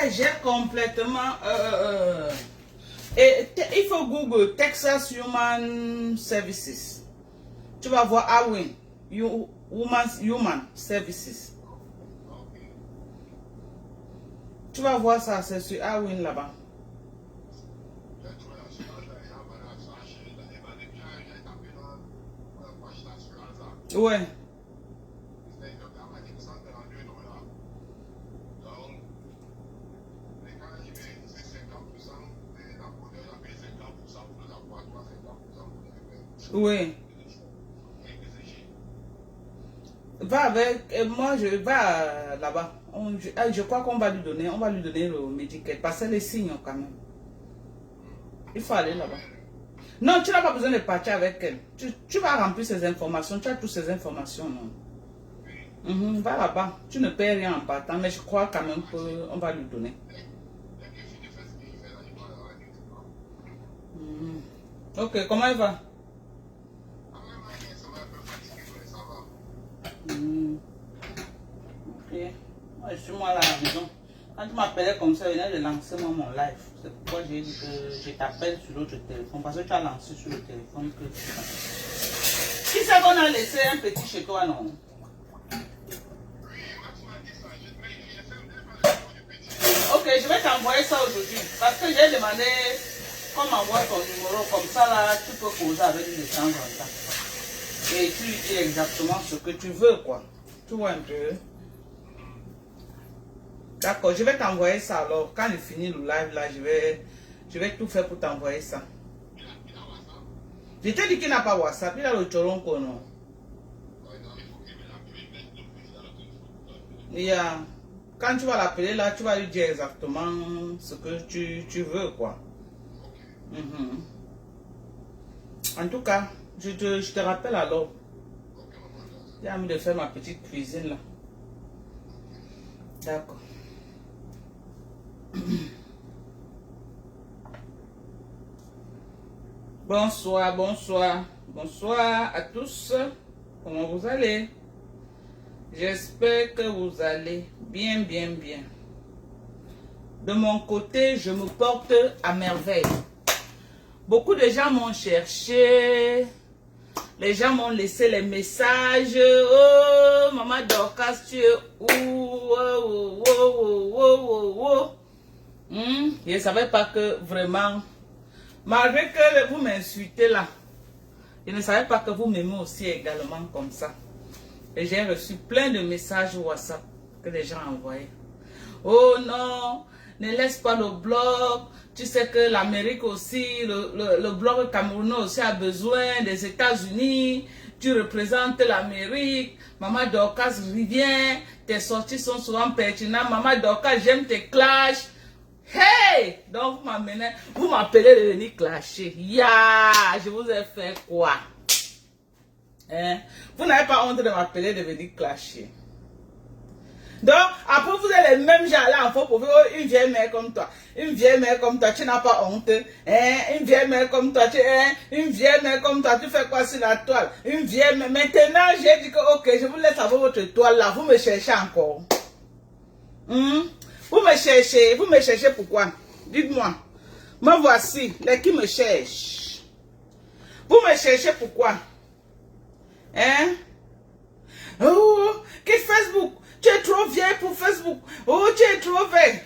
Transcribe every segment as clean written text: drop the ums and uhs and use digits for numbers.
Ouais, j'ai complètement... et il faut Google Texas Human Services. Tu vas voir Awin, Human Services. Tu vas voir ça, c'est sur Awin là-bas. Ouais. Oui. Va avec moi, je vais là-bas. Je crois qu'on va lui donner, le médicament. Passer les signes quand même. Il faut aller là-bas. Non, tu n'as pas besoin de partir avec elle. Tu vas remplir ces informations. Tu as toutes ces informations, non? Va là-bas. Tu ne payes rien en partant, mais je crois quand même qu'on va lui donner. Ok, comment elle va? Ok. Moi, je suis moi à la maison. Quand tu m'appelais comme ça, il venait de lancer moi mon live. C'est pourquoi j'ai dit que je t'appelle sur l'autre téléphone. Parce que tu as lancé sur le téléphone que tu... Qui c'est qu'on a laissé un petit chez toi, non? Ok, je vais t'envoyer ça aujourd'hui. Parce que j'ai demandé qu'on m'envoie ton numéro. Comme ça, là, tu peux causer avec lui de temps en temps. Et tu lui dis exactement ce que tu veux, quoi. Tu vois un peu. D'accord, je vais t'envoyer ça alors. Quand il finit le live, là, je vais tout faire pour t'envoyer ça. Je te dis qu'il n'a pas WhatsApp, il a le Choronko, non? Quand tu vas l'appeler là, tu vas lui dire exactement ce que tu veux, quoi. En tout cas, je te rappelle alors. J'ai envie de faire ma petite cuisine là. D'accord. Bonsoir, bonsoir. Bonsoir à tous. Comment vous allez? J'espère que vous allez bien, bien, bien. De mon côté, je me porte à merveille. Beaucoup de gens m'ont cherché. Les gens m'ont laissé les messages. Oh, maman Dorcas, tu es où? Oh, oh, oh, oh, oh, oh. Je ne savais pas que vraiment, malgré que vous m'insultez là, je ne savais pas que vous m'aimez aussi également comme ça. Et j'ai reçu plein de messages WhatsApp que les gens envoyaient. Oh non, ne laisse pas le blog. Tu sais que l'Amérique aussi, le blog camerounais aussi a besoin des États-Unis. Tu représentes l'Amérique. Maman Dorcas revient. Tes sorties sont souvent pertinentes. Maman Dorcas, j'aime tes clashs. Hey! Donc vous m'appelez de venir clasher. Je vous ai fait quoi? Hein? Vous n'avez pas honte de m'appeler de venir clasher. Donc, après, vous êtes les mêmes gens là, pour une vieille mère comme toi. Une vieille mère comme toi, tu n'as pas honte. Hein? Une vieille mère comme toi, une vieille mère comme toi, tu fais quoi sur la toile? Une vieille mère. Maintenant, j'ai dit que, ok, je vous laisse avoir votre toile là. Vous me cherchez encore. Vous me cherchez pourquoi? Dites-moi. Me voici, les qui me cherchent. Vous me cherchez pourquoi? Hein? Oh, qu'est-ce que Facebook? Tu es trop vieille pour Facebook. Oh, tu es trop vieille.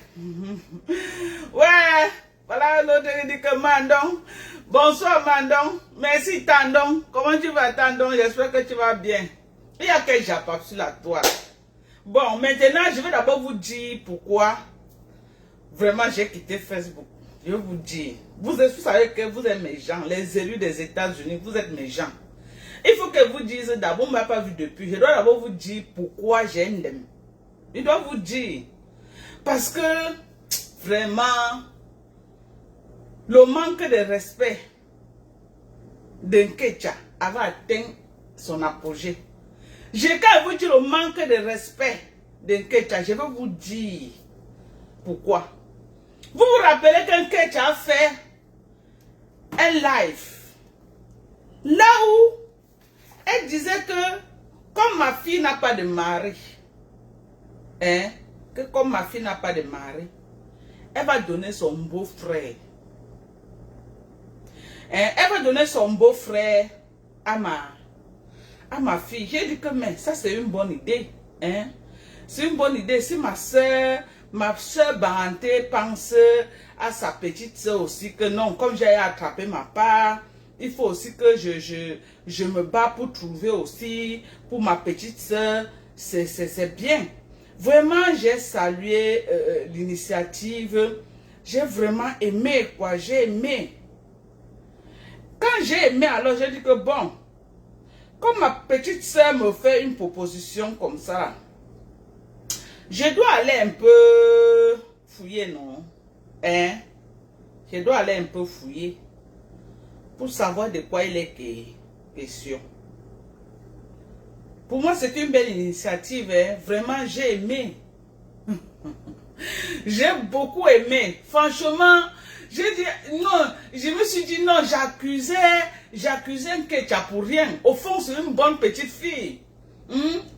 Ouais, voilà l'autre dit que Mandon. Bonsoir Mandon. Merci Tandon. Comment tu vas Tandon? J'espère que tu vas bien. Il y a quel Japon sur la toile. Bon, maintenant, je vais d'abord vous dire pourquoi vraiment j'ai quitté Facebook. Je vais vous dire. Vous savez que vous êtes mes gens. Les élus des États-Unis, vous êtes mes gens. Il faut que vous disiez d'abord, on ne m'a pas vu depuis. Je dois d'abord vous dire pourquoi j'aime. Je dois vous dire. Parce que, vraiment, le manque de respect d'un Ketcha avait atteint son apogée. Quand vous dire le manque de respect d'un Ketcha, je vais vous dire pourquoi. Vous vous rappelez qu'un Ketcha a fait un live. Là où elle disait que comme ma fille n'a pas de mari, que comme ma fille n'a pas de mari, elle va donner son beau-frère. Hein, elle va donner son beau-frère à ma fille. J'ai dit que mais ça c'est une bonne idée. Hein? C'est une bonne idée. Si ma soeur Banté pense à sa petite soeur aussi, que non, comme j'ai attrapé ma part, il faut aussi que je me bats pour trouver aussi pour ma petite soeur. C'est bien. Vraiment, j'ai salué l'initiative. J'ai vraiment aimé, quoi. J'ai aimé. Quand j'ai aimé, alors j'ai dit que bon, comme ma petite soeur me fait une proposition comme ça, je dois aller un peu fouiller, non? Hein? Je dois aller un peu fouiller pour savoir de quoi il est question. Pour moi, c'est une belle initiative. Hein? Vraiment, j'ai aimé. J'ai beaucoup aimé. Franchement, j'ai dit non. Je me suis dit non, j'accusais un Ketia pour rien. Au fond, c'est une bonne petite fille.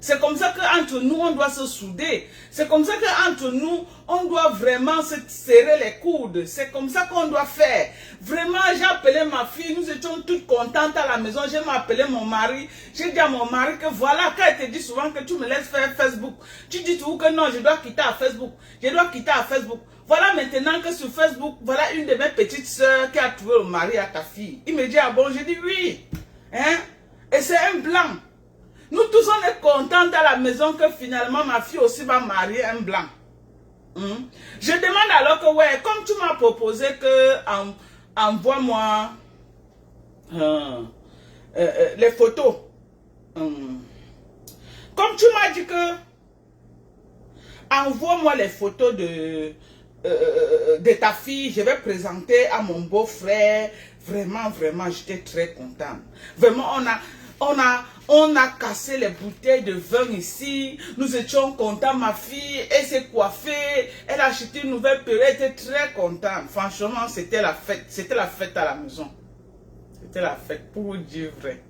C'est comme ça qu'entre nous, on doit se souder. C'est comme ça qu'entre nous, on doit vraiment se serrer les coudes. C'est comme ça qu'on doit faire. Vraiment, j'ai appelé ma fille. Nous étions toutes contentes à la maison. J'ai appelé mon mari. J'ai dit à mon mari que voilà, quand elle te dit souvent que tu me laisses faire Facebook, tu dis toujours que non, je dois quitter à Facebook. Je dois quitter à Facebook. Voilà maintenant que sur Facebook, voilà une de mes petites soeurs qui a trouvé le mari à ta fille. Il me dit, ah bon, j'ai dit oui. Hein? Et c'est un blanc. Nous tous, on est contents à la maison que finalement ma fille aussi va marier un blanc. Je demande alors que, ouais, comme tu m'as proposé que envoie-moi les photos. Comme tu m'as dit que envoie-moi les photos de ta fille, je vais présenter à mon beau-frère. Vraiment, vraiment, j'étais très contente. Vraiment, on a cassé les bouteilles de vin ici. Nous étions contents. Ma fille, elle s'est coiffée. Elle a acheté une nouvelle perruque. Elle était très contente. Franchement, c'était la fête. C'était la fête à la maison. C'était la fête, pour vous dire vrai.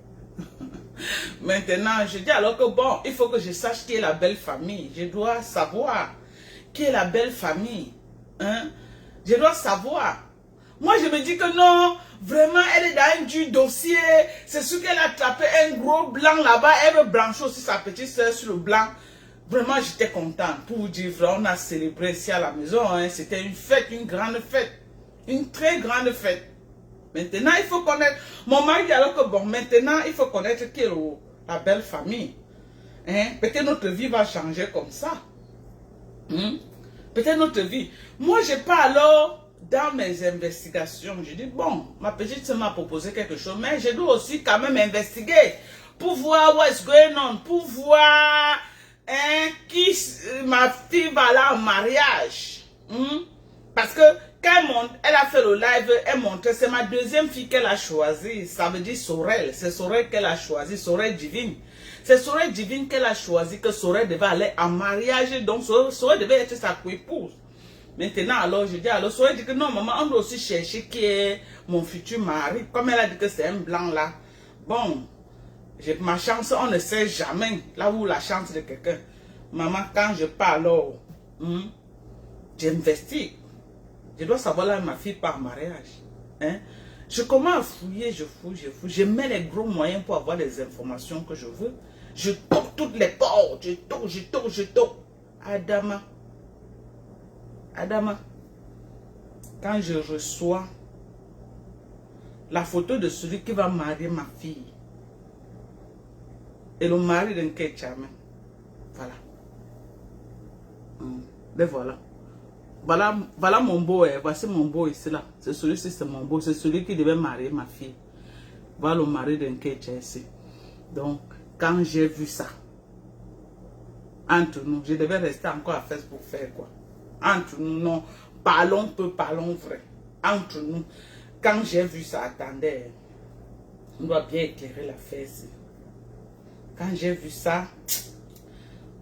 Maintenant, je dis alors que bon, il faut que je sache qui est la belle famille. Je dois savoir qui est la belle famille. Hein? Je dois savoir. Moi, je me dis que non, vraiment, elle est dans un dur dossier. C'est sûr qu'elle a attrapé un gros blanc là-bas. Elle veut blanchir aussi sa petite soeur sur le blanc. Vraiment, j'étais contente. Pour vous dire, on a célébré ici à la maison. Hein. C'était une fête, une grande fête. Une très grande fête. Maintenant, il faut connaître. Mon mari dit alors que bon, maintenant, il faut connaître qui est la belle famille. Hein? Peut-être notre vie va changer comme ça. Peut-être notre vie. Moi, je pas alors dans mes investigations. Je dis, bon, ma petite soeur m'a proposé quelque chose, mais je dois aussi quand même investiguer pour voir what's going on, pour voir qui ma fille va là en mariage. Parce que quand elle a fait le live, elle montrait, c'est ma deuxième fille qu'elle a choisie. Ça veut dire Sorel. C'est Sorel qu'elle a choisi, Sorel Divine. C'est Sorel Divine qu'elle a choisi, que Sorel devait aller en mariage. Donc Sorel devait être sa co-épouse. Maintenant, alors, je dis, alors, Sorel dit que non, maman, on doit aussi chercher qui est mon futur mari. Comme elle a dit que c'est un blanc là. Bon, j'ai ma chance, on ne sait jamais. Là où la chance de quelqu'un. Maman, quand je parle, alors, j'investis. Je dois savoir là ma fille par mariage. Hein? Je commence à fouiller, je fouille. Je mets les gros moyens pour avoir les informations que je veux. Je toque toutes les portes. Je toque. Adama. Quand je reçois la photo de celui qui va marier ma fille et le mari d'un Ketchamen. Voilà. Les voilà. Voilà mon beau, voici mon beau ici là. C'est celui-ci, c'est mon beau. C'est celui qui devait marier ma fille. Voilà le mari d'un Ketcha ici. Donc, quand j'ai vu ça, entre nous, je devais rester encore à Facebook faire quoi. Entre nous, non. Parlons peu, parlons vrai. Entre nous, quand j'ai vu ça, attendez, on doit bien éclairer l'affaire ici. Quand j'ai vu ça,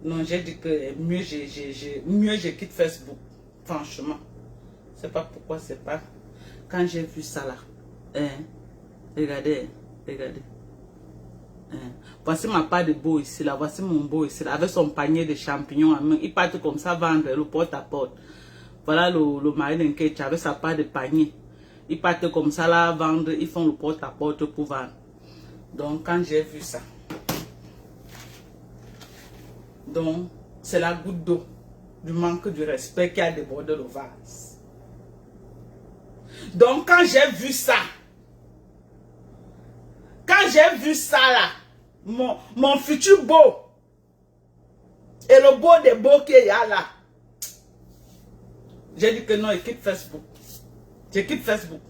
non, j'ai dit que mieux je quitte Facebook. Franchement, c'est pas pourquoi, c'est pas. Quand j'ai vu ça là, regardez. Voici ma part de beau ici là, voici mon beau ici là, avec son panier de champignons à main. Il part comme ça vendre le porte à porte. Voilà le mari d'un Kecha avec sa part de panier. Ils partent comme ça là vendre, ils font le porte-à-porte pour vendre. Donc quand j'ai vu ça, donc c'est la goutte d'eau du manque de respect qui a débordé le vase. Donc quand j'ai vu ça, là, mon futur beau et le beau des beaux qu'il y a là, j'ai dit que non, il quitte Facebook. Je quitte Facebook.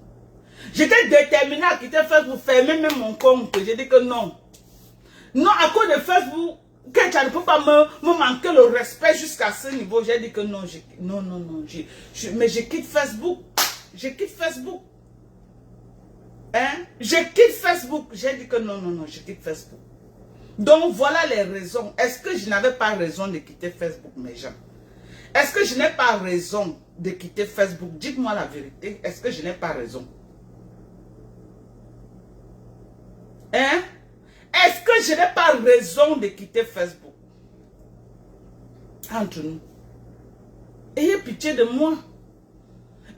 J'étais déterminée à quitter Facebook, fermer même mon compte. J'ai dit que non. Non, à cause de Facebook, que tu ne peux pas me manquer le respect jusqu'à ce niveau. J'ai dit que non, non. Mais je quitte Facebook. Je quitte Facebook. Hein? Je quitte Facebook. J'ai dit que non, je quitte Facebook. Donc voilà les raisons. Est-ce que je n'avais pas raison de quitter Facebook, mes gens? Est-ce que je n'ai pas raison de quitter Facebook? Dites-moi la vérité. Est-ce que je n'ai pas raison? Hein? Est-ce que je n'ai pas raison de quitter Facebook? Entre nous. Ayez pitié de moi.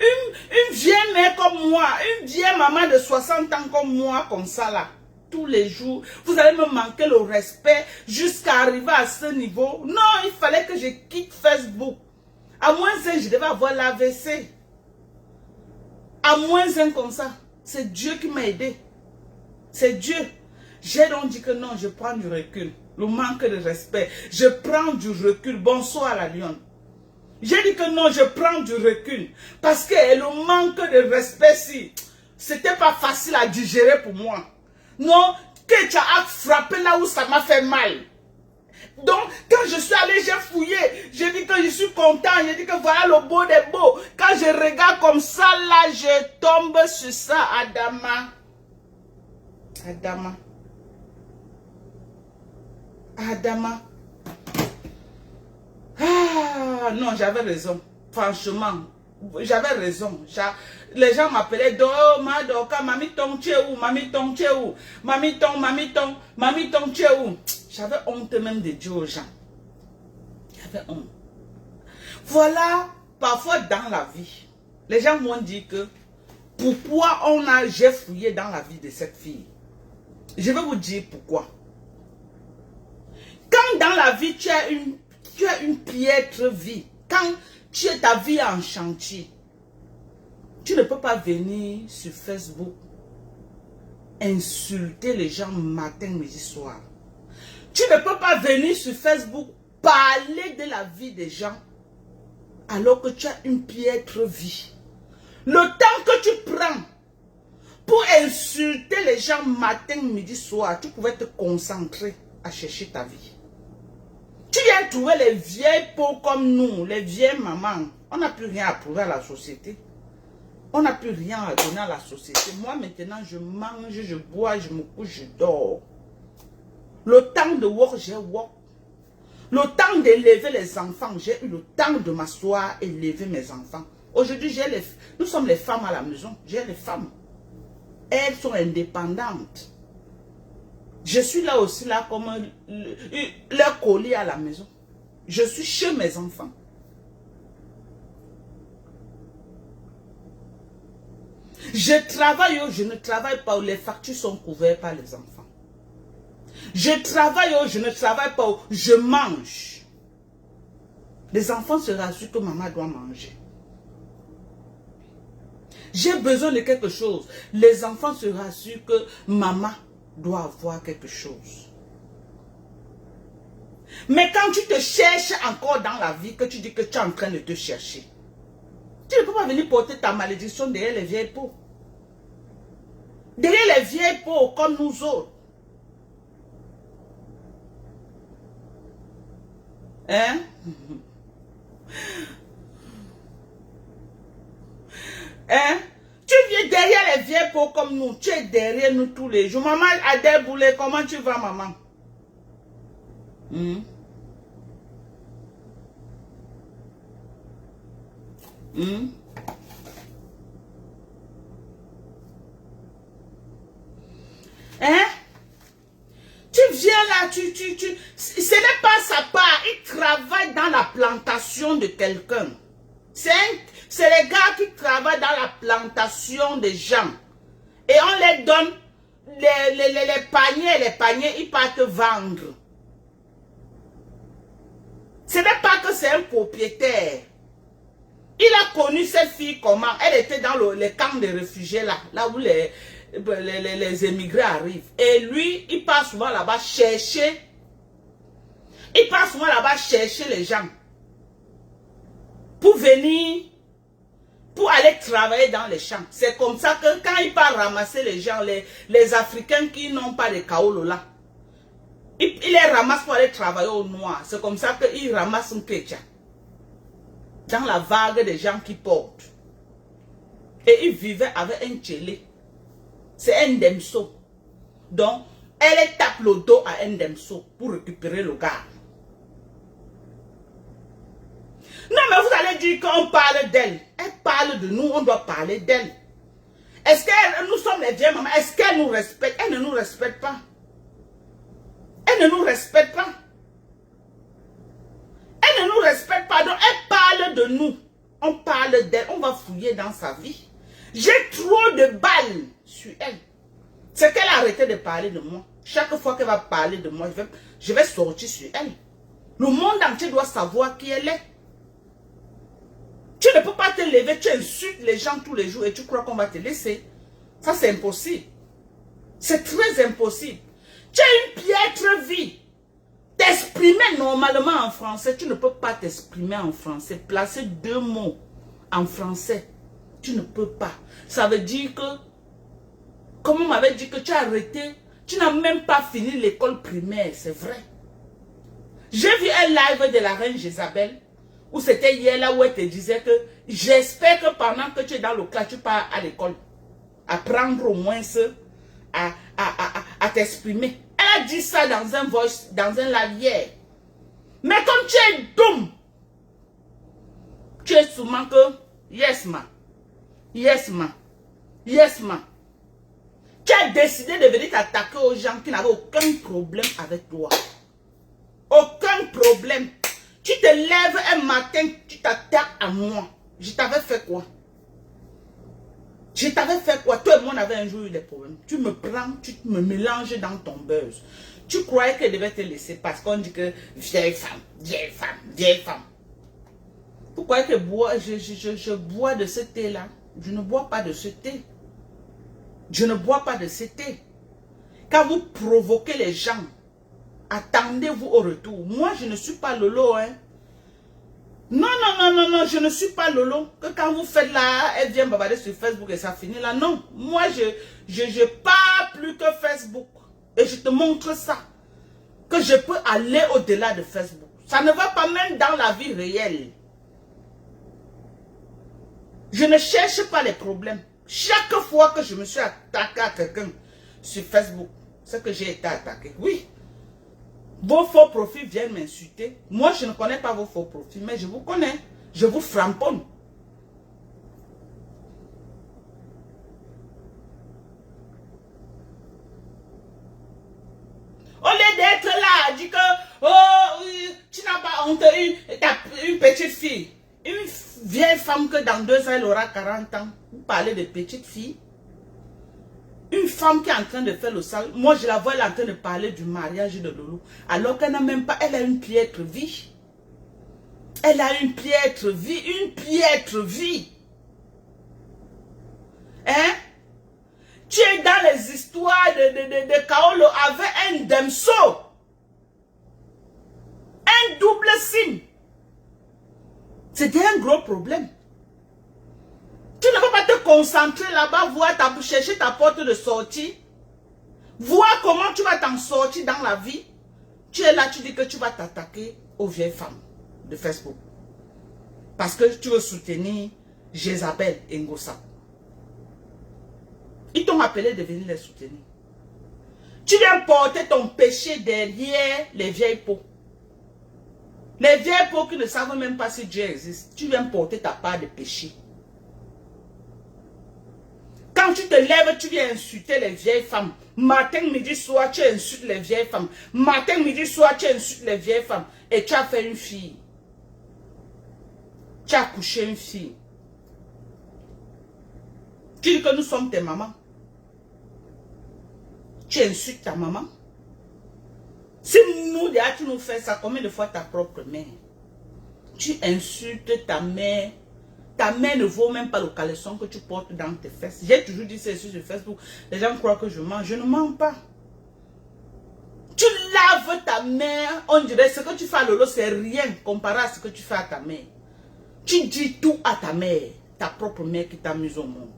Une vieille mère comme moi, une vieille maman de 60 ans comme moi, comme ça là, tous les jours, vous allez me manquer le respect jusqu'à arriver à ce niveau. Non, il fallait que je quitte Facebook. À moins que je devais avoir l'AVC. À moins un comme ça. C'est Dieu qui m'a aidé. C'est Dieu. J'ai donc dit que non, je prends du recul. Le manque de respect. Je prends du recul. Bonsoir la lionne. J'ai dit que non, je prends du recul. Parce que le manque de respect, si, c'était pas facile à digérer pour moi. Non, que tu as frappé là où ça m'a fait mal. Donc, quand je suis allé, j'ai fouillé. J'ai dit que je suis content. J'ai dit que voilà le beau des beaux. Quand je regarde comme ça, là, je tombe sur ça, Adama. Ah, non, j'avais raison. Franchement, j'avais raison. Les gens m'appelaient Madoka, Mami Tong, tu es où? Mami Tong, tu es où? Mami Tong, tu es où? J'avais honte même de dire aux gens. J'avais honte. Voilà, parfois dans la vie, les gens m'ont dit que pourquoi j'ai fouillé dans la vie de cette fille. Je vais vous dire pourquoi. Quand dans la vie, tu as une piètre vie, quand tu as ta vie en chantier, tu ne peux pas venir sur Facebook insulter les gens matin, midi, soir. Tu ne peux pas venir sur Facebook parler de la vie des gens alors que tu as une piètre vie. Le temps que tu prends pour insulter les gens matin, midi, soir, tu pouvais te concentrer à chercher ta vie. Tu viens trouver les vieilles peaux comme nous, les vieilles mamans. On n'a plus rien à prouver à la société. On n'a plus rien à donner à la société. Moi maintenant, je mange, je bois, je me couche, je dors. Le temps de work, j'ai work. Le temps d'élever les enfants, j'ai eu le temps de m'asseoir et élever mes enfants. Aujourd'hui, nous sommes les femmes à la maison. J'ai les femmes. Elles sont indépendantes. Je suis là aussi, là, comme leur collier à la maison. Je suis chez mes enfants. Je travaille ou je ne travaille pas où les factures sont couvertes par les enfants. Je travaille ou je ne travaille pas où je mange. Les enfants se rassurent que maman doit manger. J'ai besoin de quelque chose. Les enfants se rassurent que maman doit avoir quelque chose. Mais quand tu te cherches encore dans la vie, que tu dis que tu es en train de te chercher, tu ne peux pas venir porter ta malédiction derrière les vieilles peaux. Derrière les vieilles peaux comme nous autres. Hein? Hein? Tu viens derrière les vieilles peaux comme nous. Tu es derrière nous tous les jours. Maman Adèle Boulay, comment tu vas, maman? Hein? Tu viens là, ce n'est pas sa part. Il travaille dans la plantation de quelqu'un. C'est les gars qui travaillent dans la plantation des gens. Et on les donne les paniers, ils partent vendre. Ce n'est pas que c'est un propriétaire. Il a connu cette fille comment? Elle était dans les camps de réfugiés là où les émigrés arrivent. Et lui, il passe souvent là-bas chercher. Il passe souvent là-bas chercher les gens. Pour venir, pour aller travailler dans les champs. C'est comme ça que quand il part ramasser les gens, les Africains qui n'ont pas de kaolo là, il les ramasse pour aller travailler au noir. C'est comme ça qu'il ramasse un kécha. Dans la vague des gens qui portent. Et il vivait avec un tchélé. C'est un demso. Donc, elle tape le dos à un demso pour récupérer le gars. Non, mais vous allez dire qu'on parle d'elle. Elle parle de nous, on doit parler d'elle. Est-ce que nous sommes les vieilles mamans? Est-ce qu'elle nous respecte? Elle ne nous respecte pas. Elle ne nous respecte pas. Elle ne nous respecte pas. Donc, elle parle de nous. On parle d'elle. On va fouiller dans sa vie. J'ai trop de balles sur elle. C'est qu'elle a arrêté de parler de moi. Chaque fois qu'elle va parler de moi, je vais sortir sur elle. Le monde entier doit savoir qui elle est. Tu ne peux pas te lever, tu insultes les gens tous les jours et tu crois qu'on va te laisser. Ça, c'est impossible. C'est très impossible. Tu as une piètre vie. T'exprimer normalement en français, tu ne peux pas t'exprimer en français. Placer deux mots en français, tu ne peux pas. Ça veut dire que, comme on m'avait dit que tu as arrêté, tu n'as même pas fini l'école primaire, c'est vrai. J'ai vu un live de la reine Jézabel, où c'était hier là où elle te disait que j'espère que pendant que tu es dans le cas, tu pars à l'école. Apprendre au moins à t'exprimer. Elle a dit ça dans un voice, dans un live hier. Mais comme tu es dumb, tu es souvent que yes ma, yes ma, yes ma. Tu as décidé de venir t'attaquer aux gens qui n'avaient aucun problème avec toi. Aucun problème. Tu te lèves un matin, tu t'attaques à moi. Je t'avais fait quoi? Je t'avais fait quoi? Toi et moi, on avait un jour eu des problèmes. Tu me prends, tu me mélanges dans ton buzz. Tu croyais qu'elle devait te laisser parce qu'on dit que vieille femme, vieille femme, vieille femme. Vous croyez que je bois de ce thé-là? Je ne bois pas de ce thé. Je ne bois pas de ce thé. Quand vous provoquez les gens, attendez-vous au retour. Moi, je ne suis pas Lolo, hein. Non, je ne suis pas Lolo. Que quand vous faites là, elle vient bavarder sur Facebook et ça finit là. Non, moi, je pars plus que Facebook. Et je te montre ça. Que je peux aller au-delà de Facebook. Ça ne va pas même dans la vie réelle. Je ne cherche pas les problèmes. Chaque fois que je me suis attaqué à quelqu'un sur Facebook, c'est que j'ai été attaqué. Oui. Vos faux profils viennent m'insulter. Moi, je ne connais pas vos faux profils, mais je vous connais. Je vous framponne. Au lieu d'être là, dit que, oh, tu n'as pas honte, une petite fille. Une vieille femme que dans 2 ans, elle aura 40 ans. Vous parlez de petite fille. Une femme qui est en train de faire le sale. Moi, je la vois, elle est en train de parler du mariage de Lolo. Alors qu'elle n'a même pas, elle a une piètre vie. Elle a une piètre vie, une piètre vie. Hein? Tu es dans les histoires de Kaolo avec un demso. Un double signe. C'était un gros problème. Tu ne peux pas te concentrer là-bas, chercher ta porte de sortie. Voir comment tu vas t'en sortir dans la vie. Tu es là, tu dis que tu vas t'attaquer aux vieilles femmes de Facebook. Parce que tu veux soutenir Jézabel et Ngosa. Ils t'ont appelé de venir les soutenir. Tu viens porter ton péché derrière les vieilles peaux. Les vieilles peaux qui ne savent même pas si Dieu existe. Tu viens porter ta part de péché. Quand tu te lèves, tu viens insulter les vieilles femmes. Matin, midi, soir, tu insultes les vieilles femmes. Matin, midi, soir, tu insultes les vieilles femmes. Et tu as fait une fille. Tu as accouché une fille. Tu dis que nous sommes tes mamans. Tu insultes ta maman. Si nous, déjà, tu nous fais ça, combien de fois ta propre mère? Tu insultes ta mère. Ta mère ne vaut même pas le caleçon que tu portes dans tes fesses. J'ai toujours dit ça sur Facebook. Les gens croient que je mens. Je ne mens pas. Tu laves ta mère. On dirait ce que tu fais à Lolo, c'est rien comparé à ce que tu fais à ta mère. Tu dis tout à ta mère. Ta propre mère qui t'a mis au monde.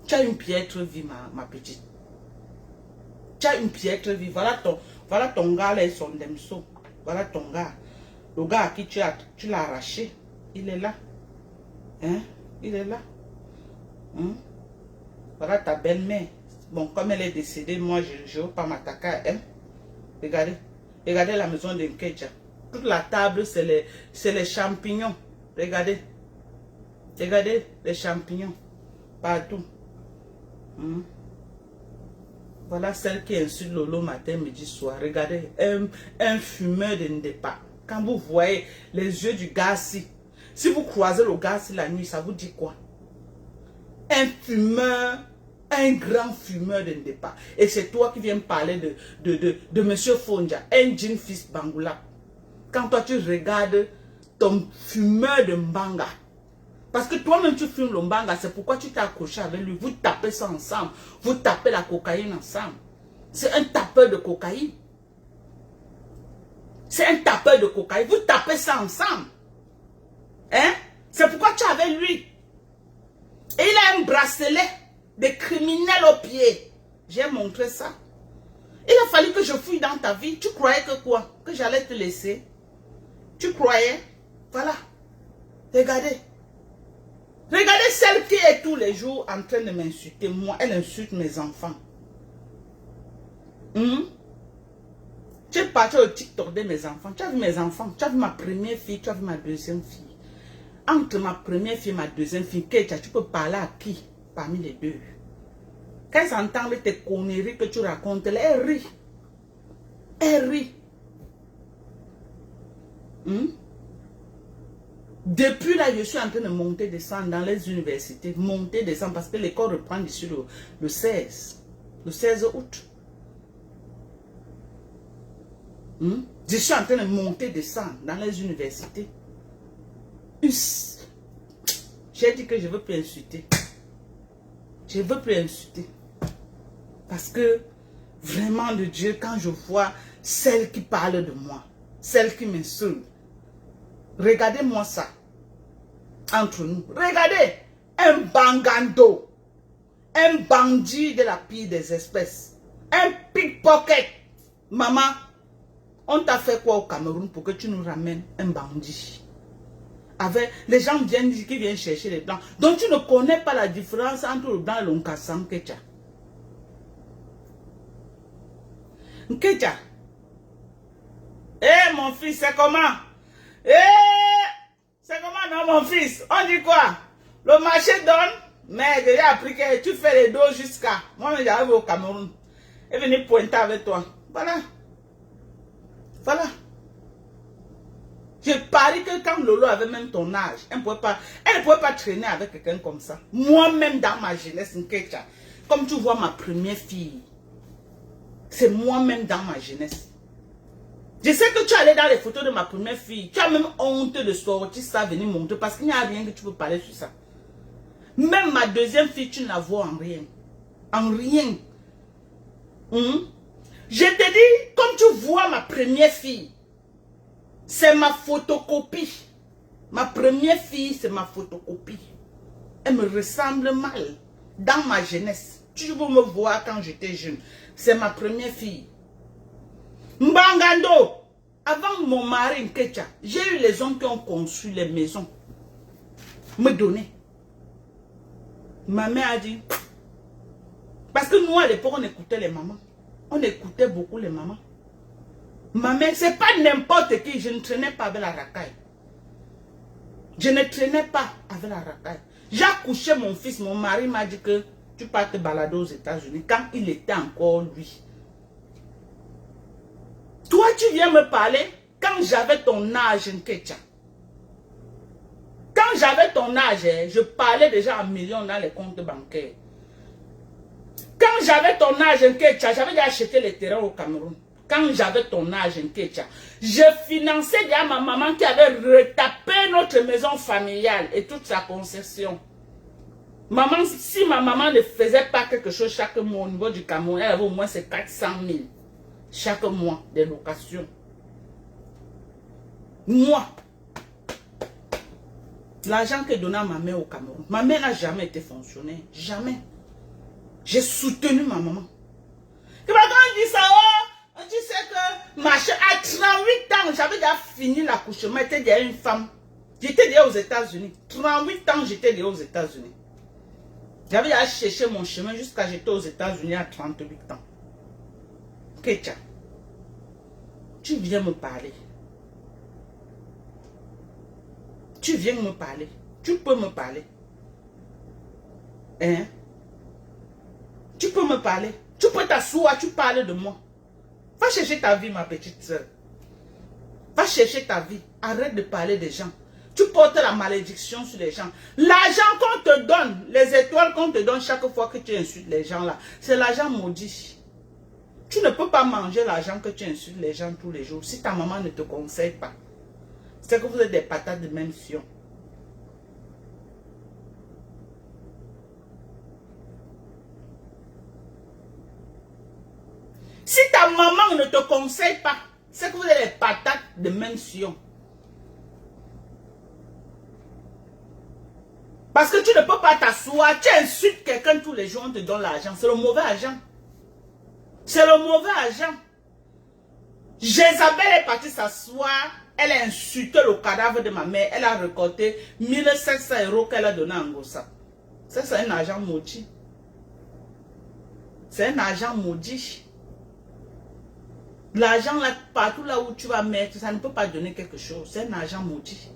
Tu as une piètre vie, ma petite. Tu as une piètre vie. Voilà ton gars là, son demso. Voilà ton gars. Le gars à qui tu l'as arraché. Il est là. Hein? Il est là. Hein? Voilà ta belle-mère. Bon, comme elle est décédée, moi, je ne veux pas m'attaquer à elle. Regardez. Regardez la maison de Nkecha. Toute la table, c'est les champignons. Regardez. Regardez les champignons. Partout. Hein? Voilà celle qui insulte Lolo matin, midi, soir. Regardez, un fumeur de Ndepa. Quand vous voyez les yeux du gars si vous croisez le gars la nuit, ça vous dit quoi? Un fumeur, un grand fumeur de Ndepa. Et c'est toi qui viens parler de Monsieur Fonja, un jean fils Bangoula. Quand toi tu regardes ton fumeur de Mbanga. Parce que toi-même tu fumes le Mbanga, c'est pourquoi tu t'es accroché avec lui. Vous tapez ça ensemble. Vous tapez la cocaïne ensemble. C'est un tapeur de cocaïne. C'est un tapeur de cocaïne. Vous tapez ça ensemble. Hein? C'est pourquoi tu es avec lui. Et il a un bracelet de criminel au pied. J'ai montré ça. Il a fallu que je fouille dans ta vie. Tu croyais que quoi? Que j'allais te laisser? Tu croyais? Voilà. Regardez. Regardez celle qui est tous les jours en train de m'insulter. Moi, elle insulte mes enfants. Tu es parti au TikTok de mes enfants. Tu as vu mes enfants. Tu as vu ma première fille. Tu as vu ma deuxième fille. Entre ma première fille et ma deuxième fille, tu peux parler à qui parmi les deux? Quand ils entendent tes conneries que tu racontes, elle rit. Elle rit. Depuis là, je suis en train de monter, descendre dans les universités. Monter, descendre, parce que l'école reprend d'ici le 16. Le 16 août. Je suis en train de monter, descendre dans les universités. J'ai dit que je ne veux plus insulter. Je ne veux plus insulter. Parce que, vraiment de Dieu, quand je vois celle qui parle de moi, celle qui m'insulte, regardez-moi ça. Entre nous. Regardez. Un bangando. Un bandit de la pire des espèces. Un pickpocket. Maman, on t'a fait quoi au Cameroun pour que tu nous ramènes un bandit? Avec les gens qui viennent chercher les blancs. Donc tu ne connais pas la différence entre le blanc et le Nkassan Nkecha. Nkecha. Eh mon fils, c'est comment? Eh, c'est comment non mon fils? On dit quoi? Le marché donne, mais j'ai appris que tu fais les dos jusqu'à. Moi j'arrive au Cameroun. Et venir pointer avec toi. Voilà. Voilà. Je parie que quand Lolo avait même ton âge, elle ne pouvait pas traîner avec quelqu'un comme ça. Moi-même dans ma jeunesse, Nkecha, comme tu vois ma première fille, c'est moi-même dans ma jeunesse. Je sais que tu allais dans les photos de ma première fille. Tu as même honte de sortir ça, venir montrer, parce qu'il n'y a rien que tu peux parler sur ça. Même ma deuxième fille, tu ne la vois en rien. En rien. Je te dis, comme tu vois ma première fille, c'est ma photocopie. Ma première fille, c'est ma photocopie. Elle me ressemble mal. Dans ma jeunesse. Tu veux me voir quand j'étais jeune. C'est ma première fille. Mbangando. Avant mon mari Nkecha, j'ai eu les hommes qui ont conçu les maisons. Me donner. Ma mère a dit. Parce que nous, à l'époque, on écoutait les mamans. On écoutait beaucoup les mamans. Ma mère, c'est pas n'importe qui. Je ne traînais pas avec la racaille. Je ne traînais pas avec la racaille. J'ai accouché mon fils. Mon mari m'a dit que tu pars te balader aux États-Unis quand il était encore lui. Toi, tu viens me parler Quand j'avais ton âge, Nketia. Quand j'avais ton âge, je parlais déjà en millions dans les comptes bancaires. Quand j'avais ton âge, Nketia, j'avais déjà acheté les terrains au Cameroun. Quand j'avais ton âge, Nketia, je finançais déjà ma maman qui avait retapé notre maison familiale et toute sa concession. Maman, si ma maman ne faisait pas quelque chose chaque mois au niveau du Cameroun, elle avait au moins ses 400 000 chaque mois de location. Moi, l'argent que donnait ma mère au Cameroun, ma mère n'a jamais été fonctionnaire. Jamais. J'ai soutenu ma maman. Et quand on dit ça, oh, tu sais que machin, à 38 ans, j'avais déjà fini l'accouchement, j'étais déjà une femme. J'étais déjà aux États-Unis. 38 ans, j'étais déjà aux États-Unis. J'avais déjà cherché mon chemin jusqu'à j'étais aux États-Unis à 38 ans. Ketia, tu viens me parler. Tu viens me parler. Tu peux me parler. Hein? Tu peux me parler. Tu peux t'asseoir, tu parles de moi. Va chercher ta vie, ma petite soeur. Va chercher ta vie. Arrête de parler des gens. Tu portes la malédiction sur les gens. L'argent qu'on te donne, les étoiles qu'on te donne chaque fois que tu insultes les gens là, c'est l'argent maudit. Tu ne peux pas manger l'argent que tu insultes les gens tous les jours. Si ta maman ne te conseille pas, c'est que vous êtes des patates de même fion. Si ta maman ne te conseille pas, c'est que vous êtes des patates de même fion. Parce que tu ne peux pas t'asseoir, tu insultes quelqu'un tous les jours, on te donne l'argent. C'est le mauvais argent. C'est le mauvais argent. Jézabel est partie s'asseoir, elle a insulté le cadavre de ma mère, elle a récolté 1700 € qu'elle a donné à Ngossa. Ça, c'est un argent maudit. C'est un argent maudit. L'argent là, partout là où tu vas mettre, ça ne peut pas donner quelque chose. C'est un argent maudit.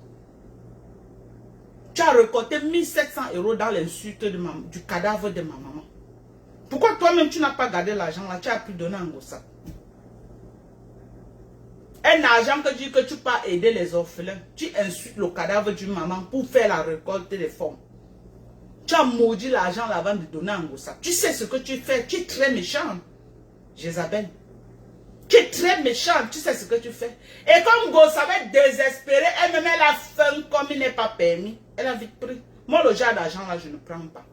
Tu as récolté 1700 € dans l'insulte du cadavre de ma maman. Pourquoi toi-même tu n'as pas gardé l'argent là? Tu as pu donner à Ngossa. Un argent que tu peux aider les orphelins. Tu insultes le cadavre d'une maman pour faire la récolte des fonds. Tu as maudit l'argent là avant de donner à Ngossa. Tu sais ce que tu fais. Tu es très méchant, Jézabel. Tu es très méchant. Tu sais ce que tu fais. Et comme Ngossa va être désespérée, elle-même elle a faim comme il n'est pas permis. Elle a vite pris. Moi, le genre d'argent là, je ne prends pas.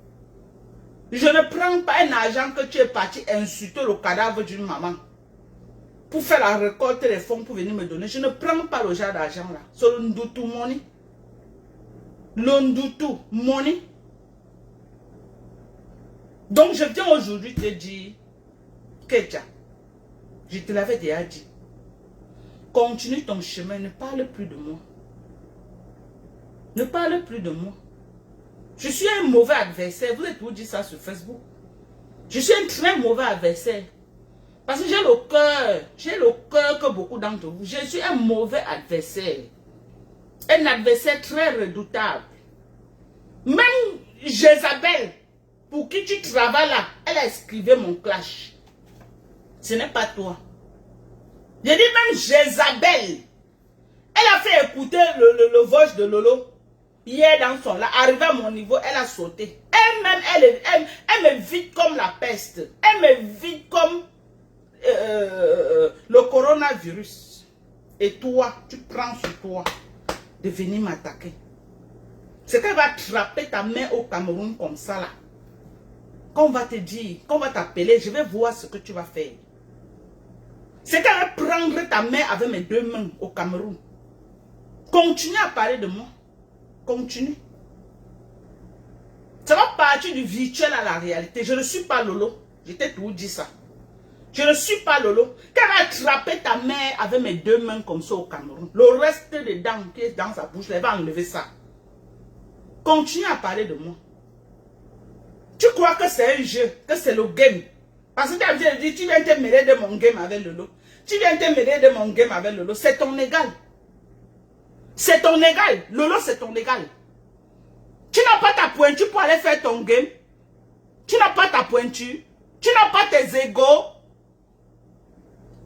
Je ne prends pas un argent que tu es parti insulter le cadavre d'une maman pour faire la récolte des fonds pour venir me donner. Je ne prends pas le genre d'argent là. C'est le Ndutu money. Le Ndutu money. Donc je viens aujourd'hui te dire, Ketia, je te l'avais déjà dit. Continue ton chemin, ne parle plus de moi. Ne parle plus de moi. Je suis un mauvais adversaire. Vous êtes tout dit ça sur Facebook. Je suis un très mauvais adversaire. Parce que j'ai le cœur que beaucoup d'entre vous. Je suis un mauvais adversaire. Un adversaire très redoutable. Même Jézabel, pour qui tu travailles là, elle a esquivé mon clash. Ce n'est pas toi. J'ai dit même Jézabel. Elle a fait écouter le voice de Lolo. Hier dans son là, arrivé à mon niveau, elle a sauté. Elle-même, elle me vide comme la peste. Elle me vide comme le coronavirus. Et toi, tu prends sur toi de venir m'attaquer. C'est qu'elle va attraper ta main au Cameroun comme ça là. Quand on va te dire, quand on va t'appeler, je vais voir ce que tu vas faire. C'est qu'elle va prendre ta main avec mes deux mains au Cameroun. Continue à parler de moi. Continue. Ça va partir du virtuel à la réalité. Je ne suis pas Lolo. Je t'ai tout dit ça. Je ne suis pas Lolo. Quand elle a attrapé ta main avec mes deux mains comme ça au Cameroun, le reste des dents qui est dans sa bouche, elle va enlever ça. Continue à parler de moi. Tu crois que c'est un jeu, que c'est le game. Parce que tu as dit, tu viens te mêler de mon game avec Lolo. Tu viens te mêler de mon game avec Lolo. C'est ton égal. C'est ton égal. Lolo, c'est ton égal. Tu n'as pas ta pointure pour aller faire ton game. Tu n'as pas ta pointure. Tu n'as pas tes égos.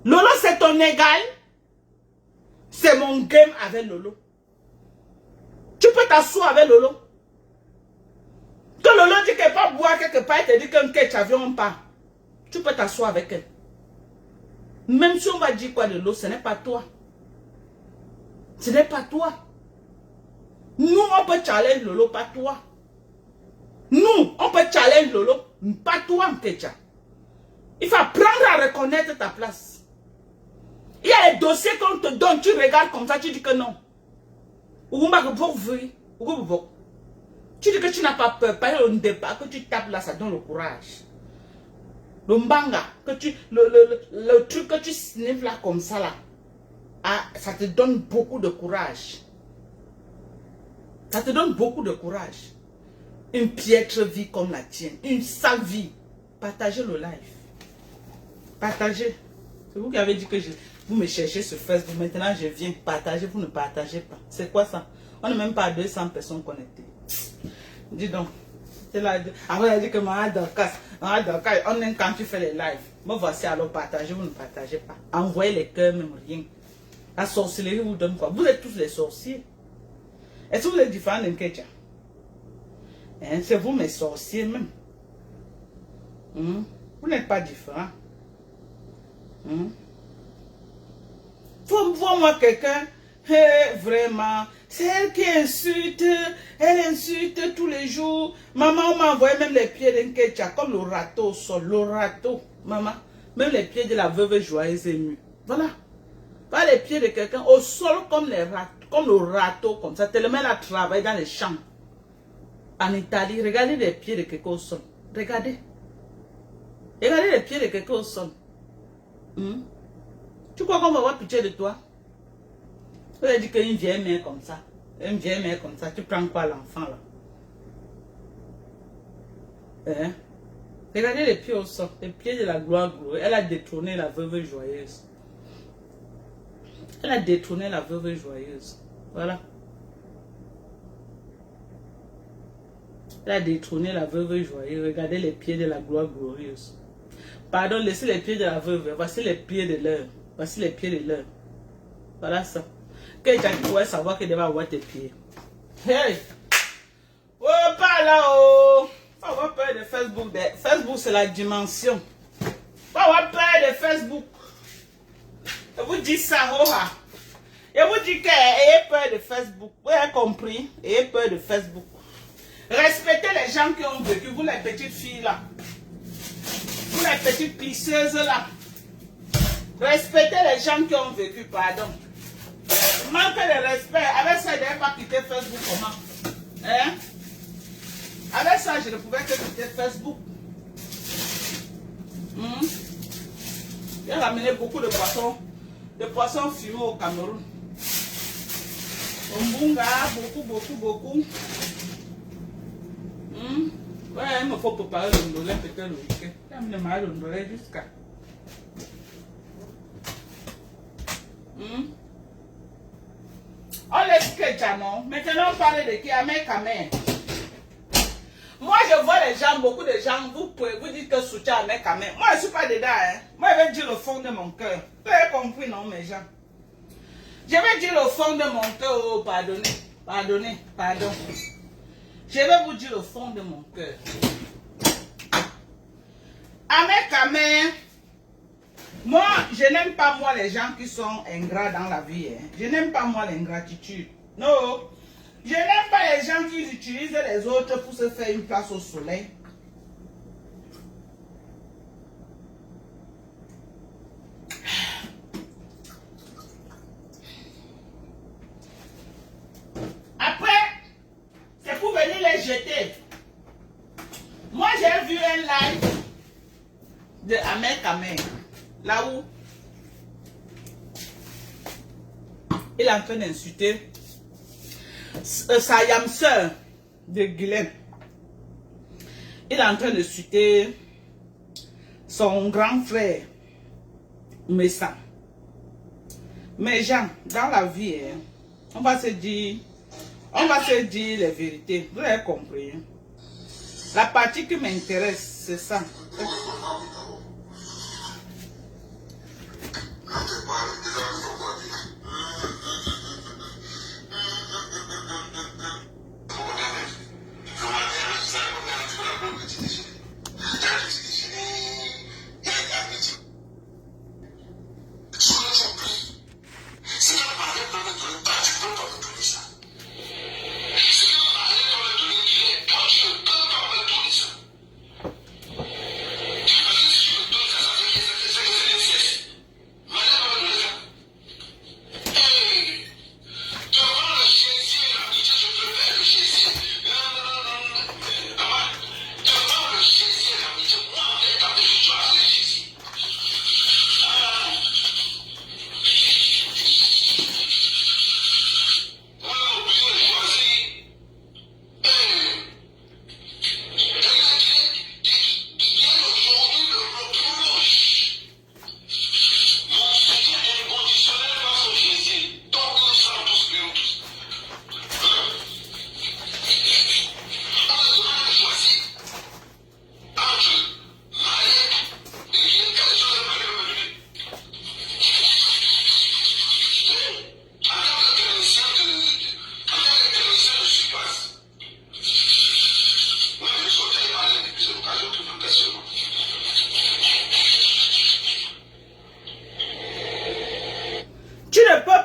Lolo, c'est ton égal. C'est mon game avec Lolo. Tu peux t'asseoir avec Lolo. Que Lolo dit qu'elle va boire quelque part, elle te dit qu'un catch avion on part. Tu peux t'asseoir avec elle. Même si on va dire quoi de Lolo, ce n'est pas toi. Ce n'est pas toi. Nous, on peut challenge Lolo, pas toi. Nous, on peut challenge Lolo, pas toi, Mkecha. Il faut apprendre à reconnaître ta place. Il y a les dossiers qu'on te donne, tu regardes comme ça, tu dis que non. Tu dis que tu n'as pas peur, pas le départ, que tu tapes là, ça donne le courage. Le mbanga, le truc que tu sniffes là comme ça là, ah, ça te donne beaucoup de courage. Ça te donne beaucoup de courage. Une piètre vie comme la tienne, une sale vie. Partagez le live. Partagez. C'est vous qui avez dit que vous me cherchez sur Facebook. Maintenant, je viens partager. Vous ne partagez pas. C'est quoi ça? On n'est même pas à 200 personnes connectées. Dis donc. C'est là. Après, elle dit que on aime quand tu fais les lives. Me voici alors partager. Vous ne partagez pas. Envoyez les cœurs, même rien. La sorcellerie vous donne quoi? Vous êtes tous les sorciers. Est-ce que vous êtes différents d'un Kecha? Hein? C'est vous mes sorciers même. Vous n'êtes pas différents. Faut voir moi quelqu'un, vraiment, c'est elle qui insulte, elle insulte tous les jours. Maman m'a envoyé même les pieds d'un Kecha, comme le râteau au sol, le râteau, maman, même les pieds de la veuve joyeuse émue. Voilà, pas les pieds de quelqu'un au sol comme les râteaux, comme le râteau, comme ça, tellement elle a travaillé dans les champs. En Italie, regardez les pieds de quelqu'un au sol, regardez. Regardez les pieds de quelqu'un au sol. Tu crois qu'on va avoir pitié de toi? On a dit qu'une vieille mère comme ça, une vieille mère comme ça, tu prends quoi l'enfant là? Hein? Regardez les pieds au sol, les pieds de la gloire glorieuse. Elle a détrôné la veuve joyeuse. Elle a détrôné la veuve joyeuse. Voilà. Elle a détrôné la veuve joyeuse. Regardez les pieds de la gloire glorieuse. Pardon, laissez les pieds de la veuve. Voici les pieds de l'heure. Voici les pieds de l'heure. Voilà ça. Quelqu'un qui pourrait savoir qu'il devait avoir tes pieds. Hey! Oh, pas là, oh! Faut avoir peur de Facebook. Facebook, c'est la dimension. Faut avoir peur de Facebook. Je vous dis ça, oh! Je vous dis que ayez peur de Facebook. Vous avez compris? Ayez peur de Facebook. Respectez les gens qui ont vécu. Vous, les petites filles là. Vous, les petites plisseuses là. Respectez les gens qui ont vécu, pardon. Manque de respect. Avec ça, je ne devais pas quitter Facebook comment? Hein? Avec ça, je ne pouvais que quitter Facebook. J'ai ramené beaucoup de poissons fumés au Cameroun. Au Mbunga, beaucoup. Ouais, il me faut préparer le ndolé peut-être le week-end. J'aime le mal le ndolé jusqu'à. On laisse que Jamon. Maintenant, on parle de qui? Amé. Moi, je vois les gens, beaucoup de gens, vous pouvez vous dire que soutien Amé Kamé. Moi, je ne suis pas dedans. Hein. Moi, je vais dire le fond de mon cœur. Vous avez compris, non, mes gens? Je vais dire le fond de mon cœur. Oh, pardon. Je vais vous dire le fond de mon cœur. Amé Kamé. Moi, je n'aime pas moi les gens qui sont ingrats dans la vie. Hein. Je n'aime pas moi l'ingratitude. Non. Je n'aime pas les gens qui utilisent les autres pour se faire une place au soleil. Après, c'est pour venir les jeter. Moi, j'ai vu un live de Amé Kamé. Là où il est en train d'insulter sa yam sœur de Guylaine. Il est en train d'insulter son grand frère Messa. Mais Jean, dans la vie, hein, on va se dire les vérités. Vous avez compris. Hein? La partie qui m'intéresse, c'est ça.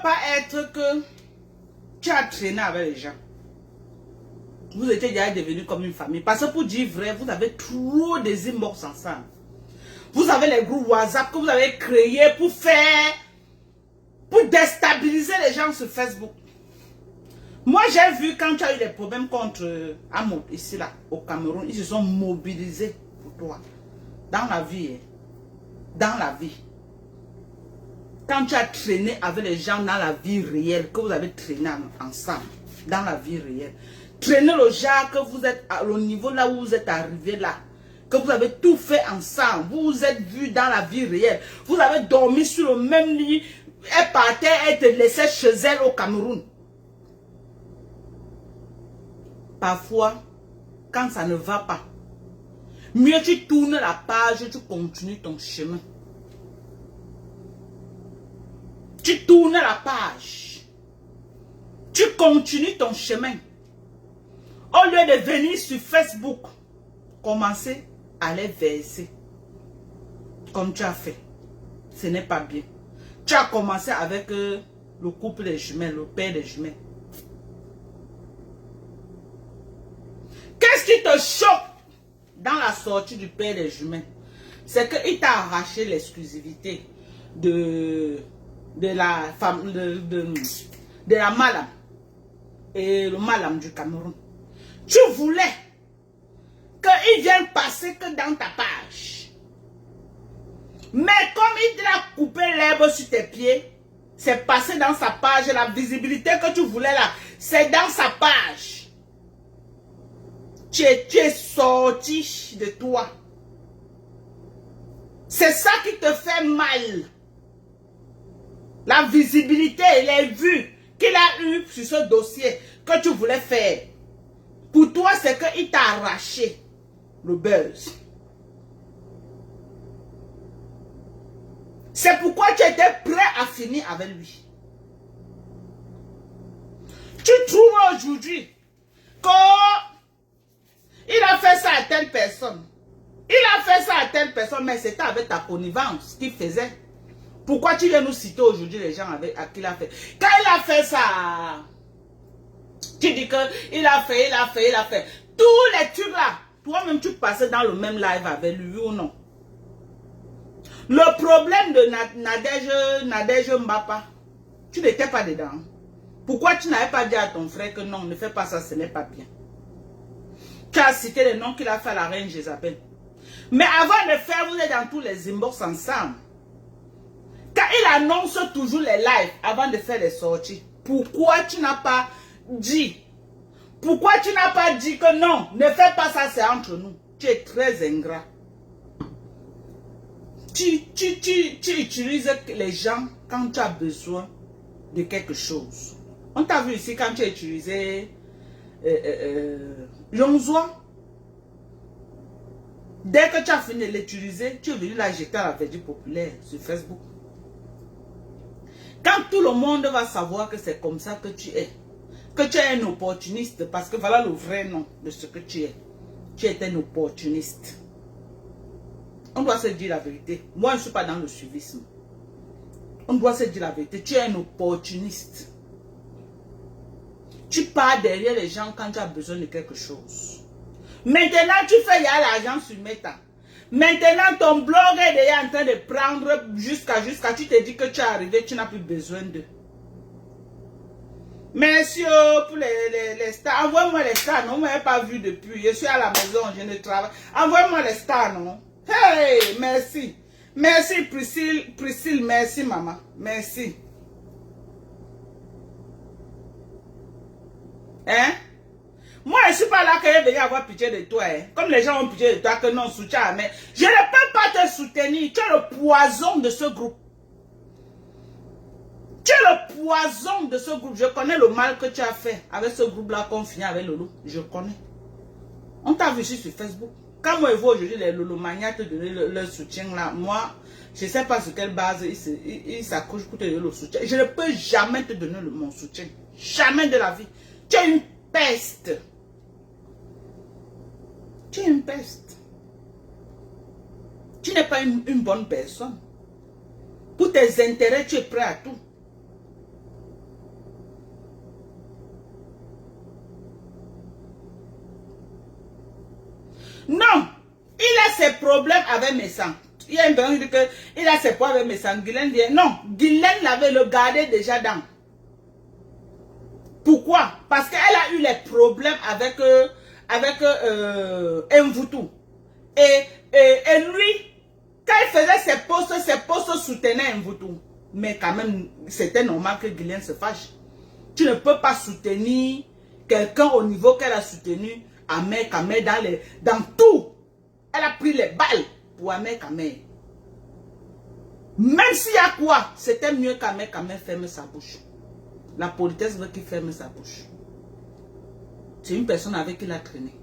pas être que tu as traîné avec les gens. Vous étiez déjà devenus comme une famille. Parce que pour dire vrai, vous avez trop des inbox ensemble. Vous avez les groupes WhatsApp que vous avez créés pour déstabiliser les gens sur Facebook. Moi, j'ai vu quand tu as eu des problèmes contre Amour, ici, là, au Cameroun, ils se sont mobilisés pour toi. Dans la vie, hein. Dans la vie. Quand tu as traîné avec les gens dans la vie réelle, que vous avez traîné ensemble, dans la vie réelle. Traîner le genre que vous êtes au niveau là où vous êtes arrivé là. Que vous avez tout fait ensemble. Vous vous êtes vus dans la vie réelle. Vous avez dormi sur le même lit. Elle partait, elle te laissait chez elle au Cameroun. Parfois, quand ça ne va pas, mieux tu tournes la page, tu continues ton chemin. Tu tournes la page. Tu continues ton chemin. Au lieu de venir sur Facebook, commencer à les verser. Comme tu as fait. Ce n'est pas bien. Tu as commencé avec le couple des jumelles, le père des jumelles. Qu'est-ce qui te choque dans la sortie du père des jumelles? C'est qu'il t'a arraché l'exclusivité de la femme, de la madame et le madame du Cameroun. Tu voulais qu'il vienne passer que dans ta page. Mais comme il t'a coupé l'herbe sur tes pieds, c'est passé dans sa page. La visibilité que tu voulais là, c'est dans sa page. Tu es sorti de toi. C'est ça qui te fait mal. La visibilité et les vues qu'il a eues sur ce dossier que tu voulais faire. Pour toi, c'est qu'il t'a arraché le buzz. C'est pourquoi tu étais prêt à finir avec lui. Tu trouves aujourd'hui qu'il a fait ça à telle personne. Il a fait ça à telle personne, mais c'était avec ta connivence qu'il faisait. Pourquoi tu viens nous citer aujourd'hui les gens à qui il a fait? Quand il a fait ça, tu dis qu'il a fait, il a fait. Tous les trucs là, toi-même tu passais dans le même live avec lui ou non? Le problème de Nadège Mbapa, tu n'étais pas dedans. Pourquoi tu n'avais pas dit à ton frère que non, ne fais pas ça, ce n'est pas bien? Tu as cité les noms qu'il a fait à la reine Jézabel. Mais avant de faire, vous êtes dans tous les inbox ensemble. Quand il annonce toujours les lives avant de faire les sorties, pourquoi tu n'as pas dit? Pourquoi tu n'as pas dit que non, ne fais pas ça, c'est entre nous? Tu es très ingrat. Tu utilises les gens quand tu as besoin de quelque chose. On t'a vu ici quand tu as utilisé Yonzoa. Dès que tu as fini de l'utiliser, tu es venu la jeter à la Verdure populaire sur Facebook. Quand tout le monde va savoir que c'est comme ça que tu es un opportuniste, parce que voilà le vrai nom de ce que tu es. Tu es un opportuniste. On doit se dire la vérité. Moi, je ne suis pas dans le suivisme. On doit se dire la vérité. Tu es un opportuniste. Tu pars derrière les gens quand tu as besoin de quelque chose. Maintenant, tu fais y a l'argent sur Meta. Maintenant, ton blog est déjà en train de prendre jusqu'à tu te dis que tu es arrivé, tu n'as plus besoin d'eux. Merci pour les stars. Envoie-moi les stars, non, vous ne m'avez pas vu depuis. Je suis à la maison, je ne travaille. Envoie-moi les stars, non. Hey, merci. Merci Priscille, merci maman. Merci. Hein? Moi, je ne suis pas là que je vais avoir pitié de toi. Hein. Comme les gens ont pitié de toi, que non, soutien. Mais je ne peux pas te soutenir. Tu es le poison de ce groupe. Tu es le poison de ce groupe. Je connais le mal que tu as fait avec ce groupe-là qu'on finit avec Lolo. Je connais. On t'a vu sur Facebook. Quand moi, je vois aujourd'hui les Lolo Mania te donner leur soutien là, moi, je ne sais pas sur quelle base ils s'accrochent pour te donner le soutien. Je ne peux jamais te donner mon soutien. Jamais de la vie. Tu es une peste. Tu es une peste. Tu n'es pas une bonne personne. Pour tes intérêts, tu es prêt à tout. Non, il a ses problèmes avec mes sangs. Il y a un personne qui dit qu'il a ses problèmes avec mes sangs. Guylaine dit non, Guylaine l'avait le gardé déjà dans. Pourquoi? Parce qu'elle a eu les problèmes avec Mvoutou. Et lui, quand il faisait ses postes soutenaient Mvoutou. Mais quand même, c'était normal que Guylaine se fâche. Tu ne peux pas soutenir quelqu'un au niveau qu'elle a soutenu Ahmed Kamel dans tout. Elle a pris les balles pour Ahmed Kamel. Même s'il y a quoi, c'était mieux qu'Ahmed Kamel ferme sa bouche. La politesse veut qu'il ferme sa bouche. C'est une personne avec qui il a traîné.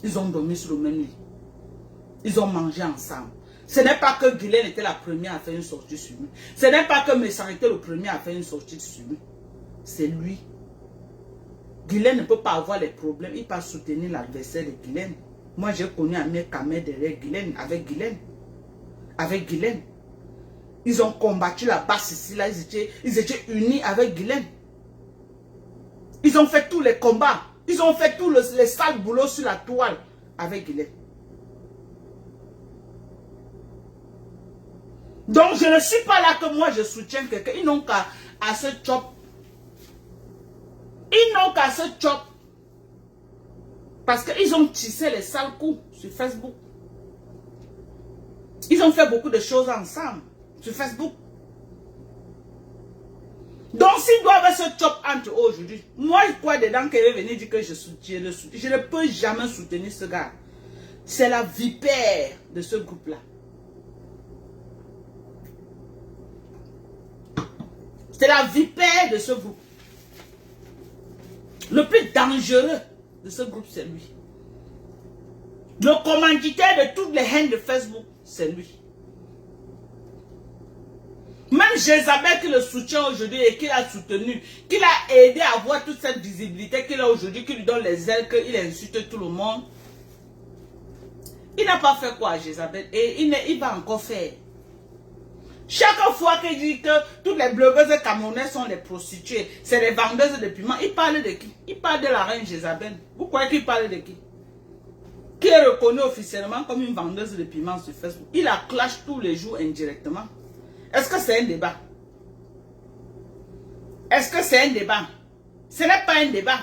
Ils ont dormi sur le même lit. Ils ont mangé ensemble. Ce n'est pas que Guylaine était la première à faire une sortie sur lui. Ce n'est pas que Messan était le premier à faire une sortie sur lui. C'est lui. Guylaine ne peut pas avoir les problèmes. Il peut pas soutenir l'adversaire de Guylaine. Moi, j'ai connu Ahmed Kamel derrière Guylaine, avec Guylaine. Avec Guylaine. Ils ont combattu la basse ici, là. Ils étaient unis avec Guylaine. Ils ont fait tous les combats. Ils ont fait tous les sales boulots sur la toile avec Guylaine. Donc, je ne suis pas là que moi, je soutiens quelqu'un. Ils n'ont qu'à se chop. Ils n'ont qu'à se chop. Parce qu'ils ont tissé les sales coups sur Facebook. Ils ont fait beaucoup de choses ensemble sur Facebook. Donc, s'ils doivent se chop entre eux aujourd'hui, moi, je crois dedans qu'elle est venue dire que je soutiens le soutien. Je ne peux jamais soutenir ce gars. C'est la vipère de ce groupe-là. C'est la vipère de ce groupe. Le plus dangereux de ce groupe, c'est lui. Le commanditaire de toutes les haines de Facebook, c'est lui. Même Jézabel qui le soutient aujourd'hui et qui l'a soutenu, qui l'a aidé à avoir toute cette visibilité qu'il a aujourd'hui, qui lui donne les ailes, qu'il insulte tout le monde. Il n'a pas fait quoi à Jézabel et il va encore faire. Chaque fois qu'il dit que toutes les blogueuses camerounaises sont les prostituées, c'est les vendeuses de piments, il parle de qui? Il parle de la reine Jézabel. Vous croyez qu'il parle de qui? Qui est reconnue officiellement comme une vendeuse de piments sur Facebook. Il la clash tous les jours indirectement. Est-ce que c'est un débat? Est-ce que c'est un débat? Ce n'est pas un débat.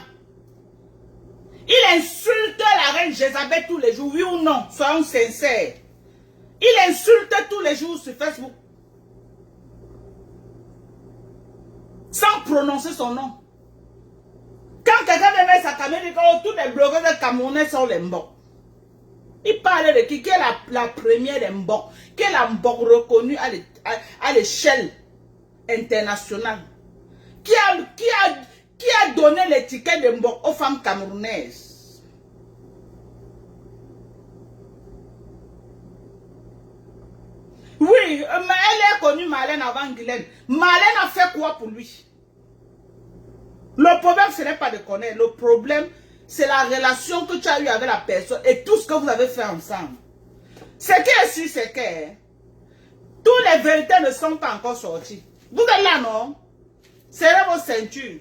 Il insulte la reine Jézabel tous les jours, oui ou non? Soyons sincères. Il insulte tous les jours sur Facebook. Sans prononcer son nom. Quand quelqu'un me met sa caméra, il dit que tous les blogueurs de Camerounais sont les Mbok. Il parle de qui est la première des Mbok, qui est la Mbok reconnue à l'échelle internationale, qui a donné l'étiquette de Mbok aux femmes camerounaises. Oui, mais elle est connue Marlène avant Guylaine. Marlène a fait quoi pour lui? Le problème, ce n'est pas de connaître. Le problème, c'est la relation que tu as eue avec la personne et tout ce que vous avez fait ensemble. Ce qui est sûr, c'est que toutes les vérités ne sont pas encore sorties. Vous êtes là, non? Serrez vos ceintures.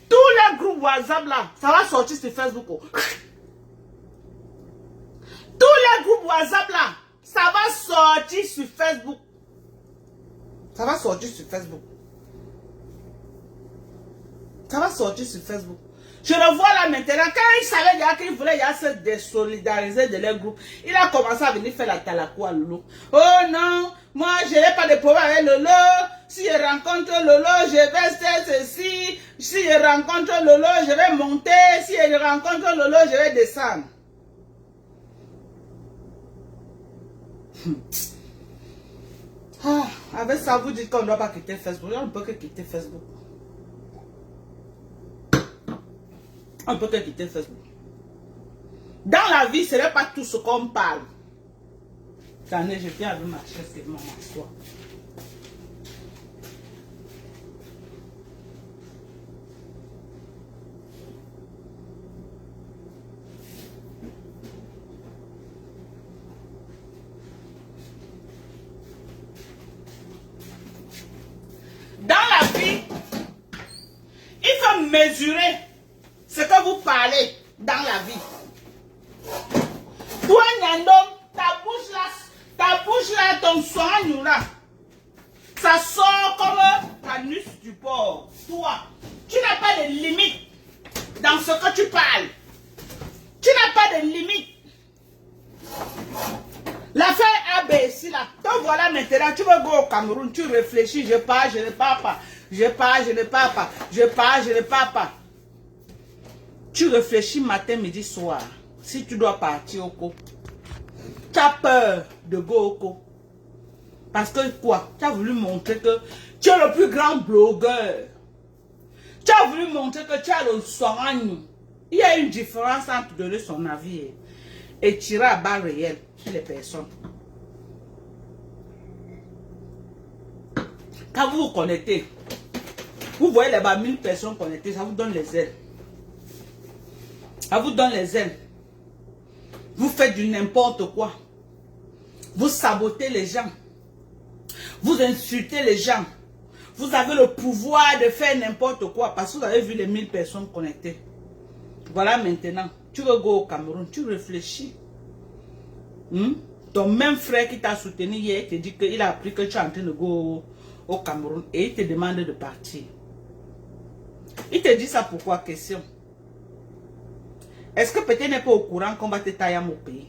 Tous les groupes WhatsApp là, ça va sortir sur Facebook. Tous les groupes WhatsApp là, ça va sortir sur Facebook. Ça va sortir sur Facebook. Ça va sortir sur Facebook. Je le vois là maintenant. Quand il savait qu'il voulait se désolidariser de leur groupe, il a commencé à venir faire la talakou à Lolo. Oh non, moi je n'ai pas de problème avec Lolo. Si je rencontre Lolo, je vais faire ceci. Si je rencontre Lolo, je vais monter. Si je rencontre Lolo, je vais descendre. Avec ça, vous dites qu'on ne doit pas quitter Facebook. On ne peut que quitter Facebook. On peut que quitter Facebook. Dans la vie, ce n'est pas tout ce qu'on parle. Attendez, je viens avec ma chaise et mon m'asseoir. Dans la vie, il faut mesurer ce que vous parlez dans la vie. Toi, Nyandom, ta bouche là, ton soin là, ça sort comme l'anus du porc. Toi, tu n'as pas de limite dans ce que tu parles. Tu n'as pas de limite. L'affaire ABC là, te voilà maintenant, tu veux go au Cameroun, tu réfléchis, je pars, je ne pars pas. Je pars, je ne pars pas. Je pars, je ne pars pas. Tu réfléchis matin, midi, soir. Si tu dois partir au co. Tu as peur de go au co. Parce que quoi? Tu as voulu montrer que tu es le plus grand blogueur. Tu as voulu montrer que tu as le soin. Il y a une différence entre donner son avis et tirer à balles réelles sur les personnes. Quand vous vous connectez, vous voyez là-bas 1000 personnes connectées, ça vous donne les ailes. Ça vous donne les ailes. Vous faites du n'importe quoi. Vous sabotez les gens. Vous insultez les gens. Vous avez le pouvoir de faire n'importe quoi parce que vous avez vu les 1000 personnes connectées. Voilà maintenant. Tu veux go au Cameroun, tu réfléchis. Ton même frère qui t'a soutenu hier te dit qu'il a appris que tu es en train de go au Cameroun et il te demande de partir. Il te dit ça pourquoi? Question. Est-ce que peut-être n'est pas au courant qu'on va te tailler à mon pays?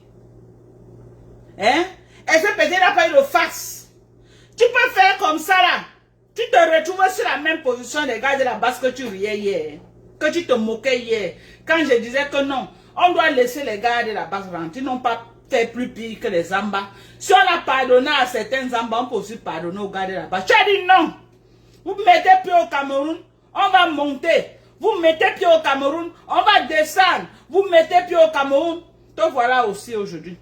Hein? Est-ce que peut-être n'a pas eu de face? Tu peux faire comme ça là. Tu te retrouves sur la même position des gars de la base que tu riais hier. Que tu te moquais hier. Quand je disais que non, on doit laisser les gars de la base rentrer. Ils n'ont pas fait plus pire que les Zambas. Si on a pardonné à certains Zambas, on peut aussi pardonner aux gars de la base. Tu as dit non. Vous mettez pied au Cameroun, on va monter. Vous mettez pied au Cameroun, on va descendre. Vous mettez pied au Cameroun. Te voilà aussi aujourd'hui.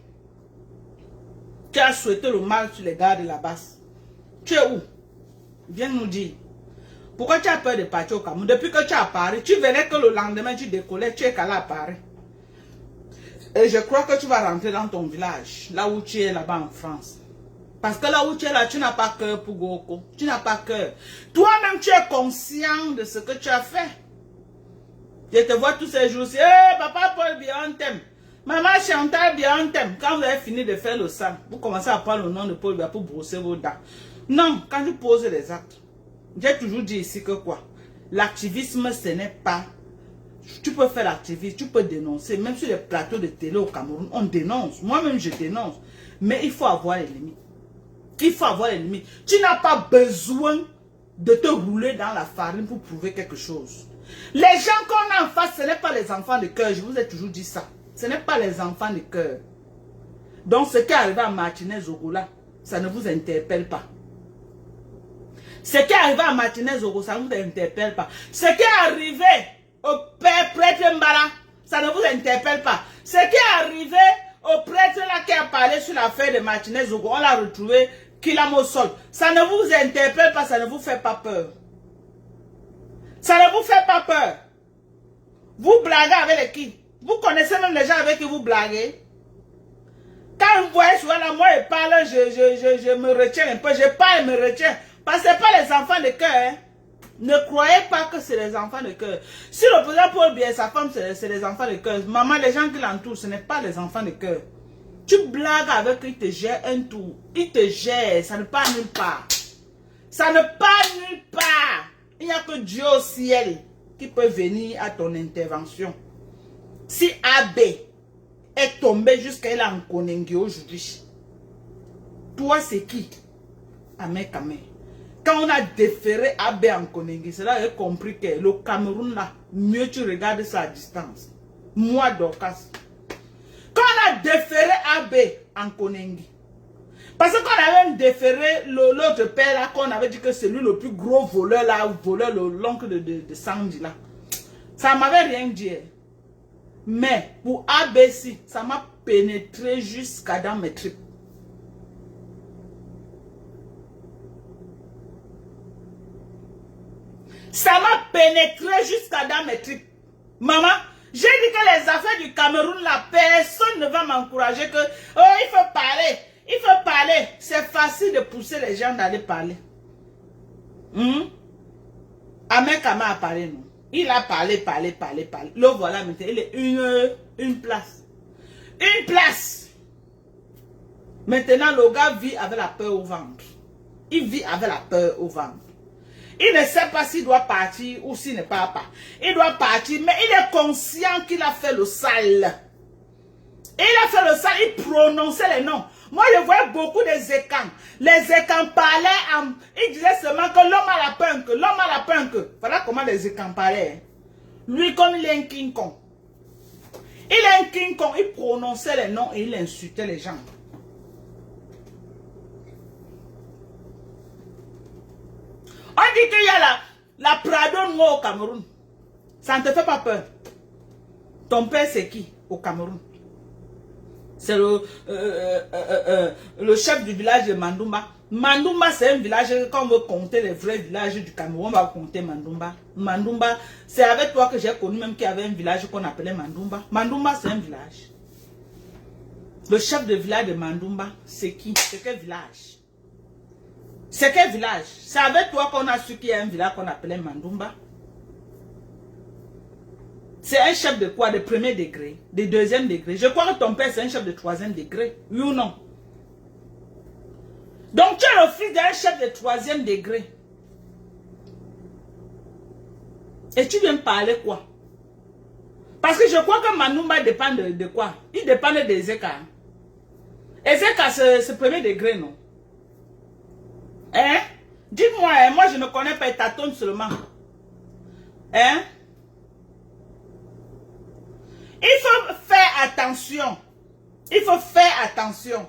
Tu as souhaité le mal sur les gars de la base. Tu es où? Viens nous dire. Pourquoi tu as peur de partir au Cameroun? Depuis que tu as à Paris, tu venais que le lendemain tu décollais, tu es calé à Paris. Et je crois que tu vas rentrer dans ton village, là où tu es là-bas en France. Parce que là où tu es là, tu n'as pas cœur pour Goko. Tu n'as pas cœur. Toi-même, tu es conscient de ce que tu as fait. Je te vois tous ces jours-ci. Hey, papa Paul, bien on t'aime. Maman Chantal, bien on t'aime. Quand vous avez fini de faire le sang, vous commencez à prendre le nom de Paul Biya pour brosser vos dents. Non, quand tu poses les actes, j'ai toujours dit ici que quoi? L'activisme, ce n'est pas... Tu peux faire l'activisme, tu peux dénoncer. Même sur les plateaux de télé au Cameroun, on dénonce. Moi-même, je dénonce. Mais il faut avoir les limites. Il faut avoir les limites. Tu n'as pas besoin de te rouler dans la farine pour prouver quelque chose. Les gens qu'on a en face, ce n'est pas les enfants de cœur. Je vous ai toujours dit ça. Ce n'est pas les enfants de cœur. Donc, ce qui est arrivé à Martinez-Ogola, ça ne vous interpelle pas. Ce qui est arrivé à Martinez-Ogola, ça ne vous interpelle pas. Ce qui est arrivé au père prêtre Mbala, ça ne vous interpelle pas. Ce qui est arrivé au prêtre là qui a parlé sur l'affaire de Martinez-Ogola, on l'a retrouvé qu'il a au sol. Ça ne vous interpelle pas, ça ne vous fait pas peur. Ça ne vous fait pas peur. Vous blaguez avec les qui? Vous connaissez même les gens avec qui vous blaguez? Quand vous voyez souvent là, moi je parle, je me retiens un peu. Je parle et me retiens. Parce que ce n'est pas les enfants de cœur. Hein. Ne croyez pas que c'est les enfants de cœur. Si le président Paul Biya et sa femme, c'est les enfants de cœur. Maman, les gens qui l'entourent, ce n'est pas les enfants de cœur. Tu blagues avec eux, ils te gèrent un tour. Ils te gèrent, ça ne part nulle part. Ça ne part nulle part. Il n'y a que Dieu au ciel qui peut venir à ton intervention. Si AB est tombé jusqu'à là en Konengi aujourd'hui, toi c'est qui? Amé Kamé. Quand on a déféré AB en Konengi, c'est là que j'ai compris que le Cameroun là, mieux tu regardes ça à distance. Moi Dorcas. Quand on a déféré AB en Konengi, parce qu'on avait même déféré l'autre père là, qu'on avait dit que c'est lui le plus gros voleur là, voleur l'oncle de Sandy là. Ça m'avait rien dit. Mais pour ABC, ça m'a pénétré jusqu'à dans mes tripes. Ça m'a pénétré jusqu'à dans mes tripes. Maman, j'ai dit que les affaires du Cameroun, la personne ne va m'encourager que oh, il faut parler. Il faut parler. C'est facile de pousser les gens d'aller parler. Ahmed Kama a parlé, non? Il a parlé. Le voilà maintenant. Il est une place. Une place. Maintenant, le gars vit avec la peur au ventre. Il vit avec la peur au ventre. Il ne sait pas s'il doit partir ou s'il ne part pas. Il doit partir, mais il est conscient qu'il a fait le sale. Et il a fait le sale, il prononçait les noms. Moi, je voyais beaucoup de Zékans. Les Zékans parlaient, ils disaient seulement que l'homme a la punk, l'homme a la punk. Voilà comment les Zékans parlaient. Lui, comme il est un King Kong. Il est un King Kong, il prononçait les noms et il insultait les gens. On dit qu'il y a la Prado noire au Cameroun. Ça ne te fait pas peur. Ton père, c'est qui au Cameroun? C'est le chef du village de Mandoumba. Mandoumba, c'est un village, quand on veut compter les vrais villages du Cameroun, on va compter Mandoumba. Mandoumba, c'est avec toi que j'ai connu même qu'il y avait un village qu'on appelait Mandoumba. Mandoumba, c'est un village. Le chef de village de Mandoumba, c'est qui? C'est quel village? C'est quel village? C'est avec toi qu'on a su qu'il y a un village qu'on appelait Mandoumba. C'est un chef de quoi? De premier degré, de deuxième degré. Je crois que ton père, c'est un chef de troisième degré. Oui ou non? Donc, tu es le fils d'un chef de troisième degré. Et tu viens me parler quoi? Parce que je crois que Mandoumba dépend de quoi? Il dépend des Ezeka. Ezeka, c'est premier degré, non? Hein? Dites-moi, hein, moi je ne connais pas, tâtonne seulement. Hein? Il faut faire attention. Il faut faire attention.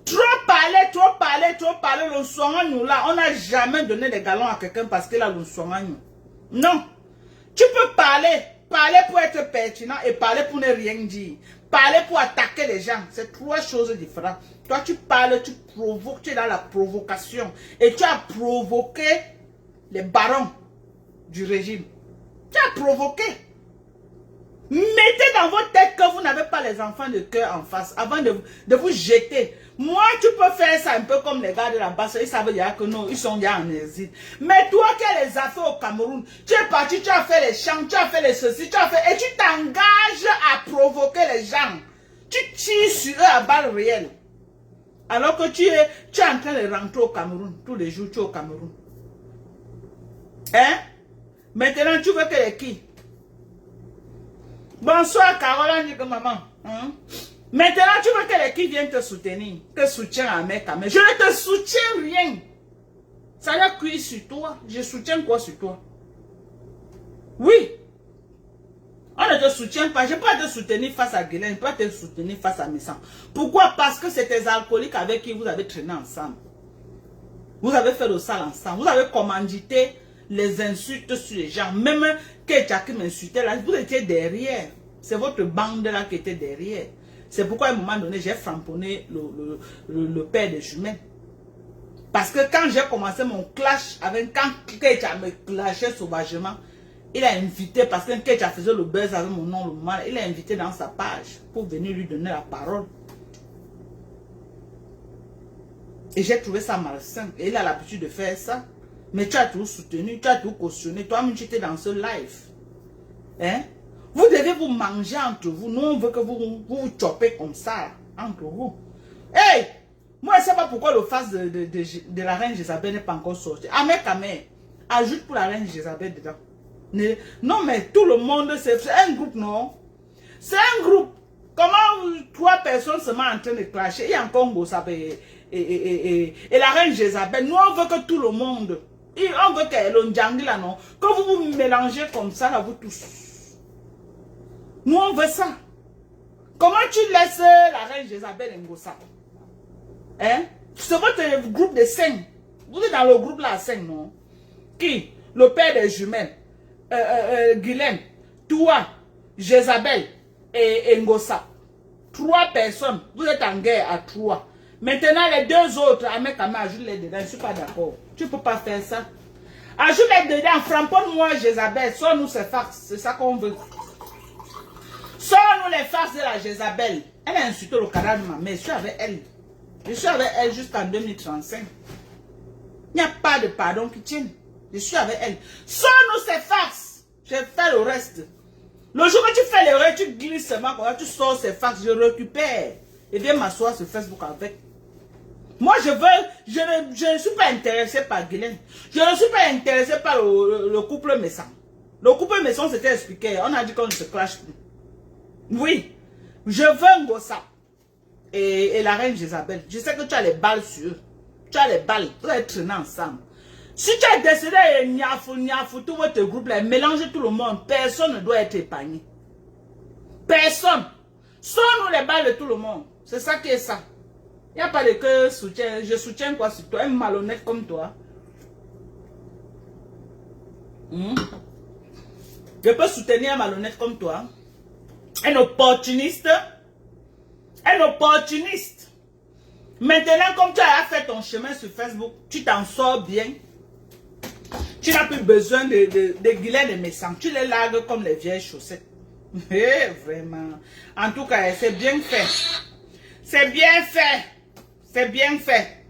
Trop parler, le soin nous là. On n'a jamais donné des galons à quelqu'un parce qu'il a le soin nous. Non. Tu peux parler pour être pertinent et parler pour ne rien dire. Parler pour attaquer les gens. C'est trois choses différentes. Toi, tu parles, tu provoques, tu es dans la provocation. Et tu as provoqué les barons du régime. Tu as provoqué. Mettez dans votre tête que vous n'avez pas les enfants de cœur en face avant de vous jeter. Moi, tu peux faire ça un peu comme les gars de la basse. Ils savent déjà que non, ils sont déjà en exil. Mais toi qui as les affaires au Cameroun, tu es parti, tu as fait les chants, tu as fait les ceci, tu as fait... Et tu t'engages à provoquer les gens. Tu tires sur eux à balles réelles. Alors que tu es en train de rentrer au Cameroun. Tous les jours, tu es au Cameroun. Hein? Maintenant, tu veux que les qui? Bonsoir Caroline, dit que maman. Hein? Maintenant, tu veux que les qui viennent te soutenir, te soutiennent à mes caméras. Je ne te soutiens rien. Ça a cuit sur toi. Je soutiens quoi sur toi? Oui. On ne te soutient pas. Je ne peux pas te soutenir face à Guilaine. Je ne peux pas te soutenir face à Messan. Pourquoi? Parce que c'est tes alcooliques avec qui vous avez traîné ensemble. Vous avez fait le sale ensemble. Vous avez commandité les insultes sur les gens. Même Keïta qui m'insultait là, vous étiez derrière. C'est votre bande là qui était derrière. C'est pourquoi à un moment donné, j'ai framponné le père des jumelles. Parce que quand j'ai commencé mon clash avec, quand Keïta me clashait sauvagement, il a invité, parce que Keïta faisait le buzz avec mon nom, le mal, il a invité dans sa page pour venir lui donner la parole. Et j'ai trouvé ça malsain. Et il a l'habitude de faire ça. Mais tu as tout soutenu, tu as tout cautionné. Toi-même, tu étais dans ce live. Hein? Vous devez vous manger entre vous. Nous, on veut que vous vous chopez comme ça, entre vous. Hey! Moi, je ne sais pas pourquoi le face de la reine Jézabel n'est pas encore sorti. Amé, ajoute pour la reine Jézabel dedans. Non, mais tout le monde, c'est un groupe, non? C'est un groupe. Comment trois personnes se mettent en train de clasher? Il y a encore un Gossabé et la reine Jézabel. Nous, on veut que tout le monde... On veut que l'Ondjangui là, non? Que vous vous mélangez comme ça, là, vous tous. Nous, on veut ça. Comment tu laisses la reine Jézabel Ngossa? Hein? C'est votre groupe de 5. Vous êtes dans le groupe là, 5, non? Qui? Le père des jumelles. Guylaine. Toi, Jézabel et Ngossa. 3 personnes. Vous êtes en guerre à 3. Maintenant, les 2 autres, ajoute-les dedans. Je ne suis pas d'accord. Tu ne peux pas faire ça. Ajoute-les dedans. Framponne-moi, Jézabel. Sors-nous ces farces. C'est ça qu'on veut. Sors-nous les farces de la Jézabel. Elle a insulté le cadavre de ma mère. Je suis avec elle. Je suis avec elle jusqu'en 2035. Il n'y a pas de pardon qui tienne. Je suis avec elle. Sors-nous ces farces. Je fais le reste. Le jour que tu fais le reste, tu glisses seulement. Tu sors ces farces. Je récupère. Et viens m'asseoir sur Facebook avec. Moi, je ne suis pas intéressé par Guylaine. Je ne suis pas intéressé par le couple Messan. Le couple Messan, c'était expliqué. On a dit qu'on ne se clash plus. Oui. Je veux Ngossa et la reine Jézabel. Je sais que tu as les balles sur eux. Tu as les balles. Vous allez traîner ensemble. Si tu as décidé de tout votre groupe, là, mélanger tout le monde, personne ne doit être épargné. Personne. Sonne-nous les balles de tout le monde. C'est ça qui est ça. Il n'y a pas de que soutien. Je soutiens quoi sur toi? Un malhonnête comme toi. Je peux soutenir un malhonnête comme toi. Un opportuniste. Un opportuniste. Maintenant, comme tu as fait ton chemin sur Facebook, tu t'en sors bien. Tu n'as plus besoin de Guylaine et Messan. Tu les largues comme les vieilles chaussettes. Vraiment. En tout cas, c'est bien fait. C'est bien fait. C'est bien fait.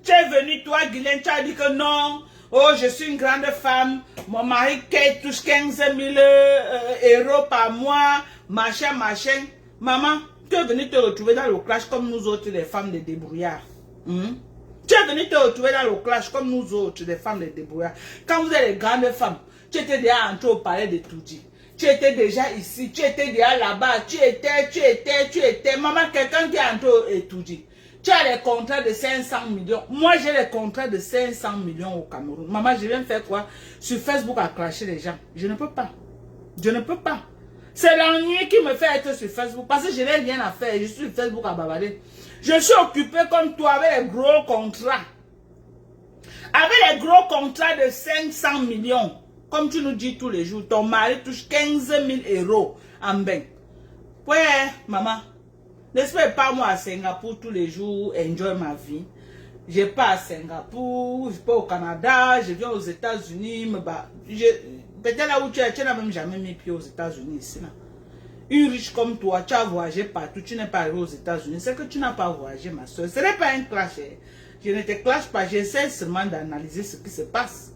Tu es venu, toi, Guylaine, tu as dit que non. Oh, je suis une grande femme. Mon mari touche 15 000 euros par mois. Machin, machin. Maman, tu es venu te retrouver dans le clash comme nous autres, les femmes de débrouillards. Tu es venu te retrouver dans le clash comme nous autres, les femmes de débrouillards. Quand vous êtes les grandes femmes, tu étais déjà entré au palais de Toudi. Tu étais déjà ici, tu étais déjà là-bas. Tu étais. Maman, quelqu'un qui est entré au Toudi. Tu as les contrats de 500 millions. Moi, j'ai les contrats de 500 millions au Cameroun. Maman, je viens faire quoi? Sur Facebook à clasher les gens. Je ne peux pas. Je ne peux pas. C'est l'ennui qui me fait être sur Facebook. Parce que je n'ai rien à faire. Je suis sur Facebook à bavarder. Je suis occupé comme toi avec les gros contrats. Avec les gros contrats de 500 millions. Comme tu nous dis tous les jours. Ton mari touche 15 000 euros en bain. Ouais, maman. N'espère pas moi à Singapour tous les jours, enjoy ma vie. Je pars à Singapour, je pars au Canada, je viens aux États-Unis. Peut-être là où tu es, tu n'as même jamais mis pied aux États-Unis ici. Là. Une riche comme toi, tu as voyagé partout, tu n'es pas arrivé aux États-Unis. C'est que tu n'as pas voyagé, ma soeur. Ce n'est pas un clash. Je ne te clash pas, j'essaie seulement d'analyser ce qui se passe.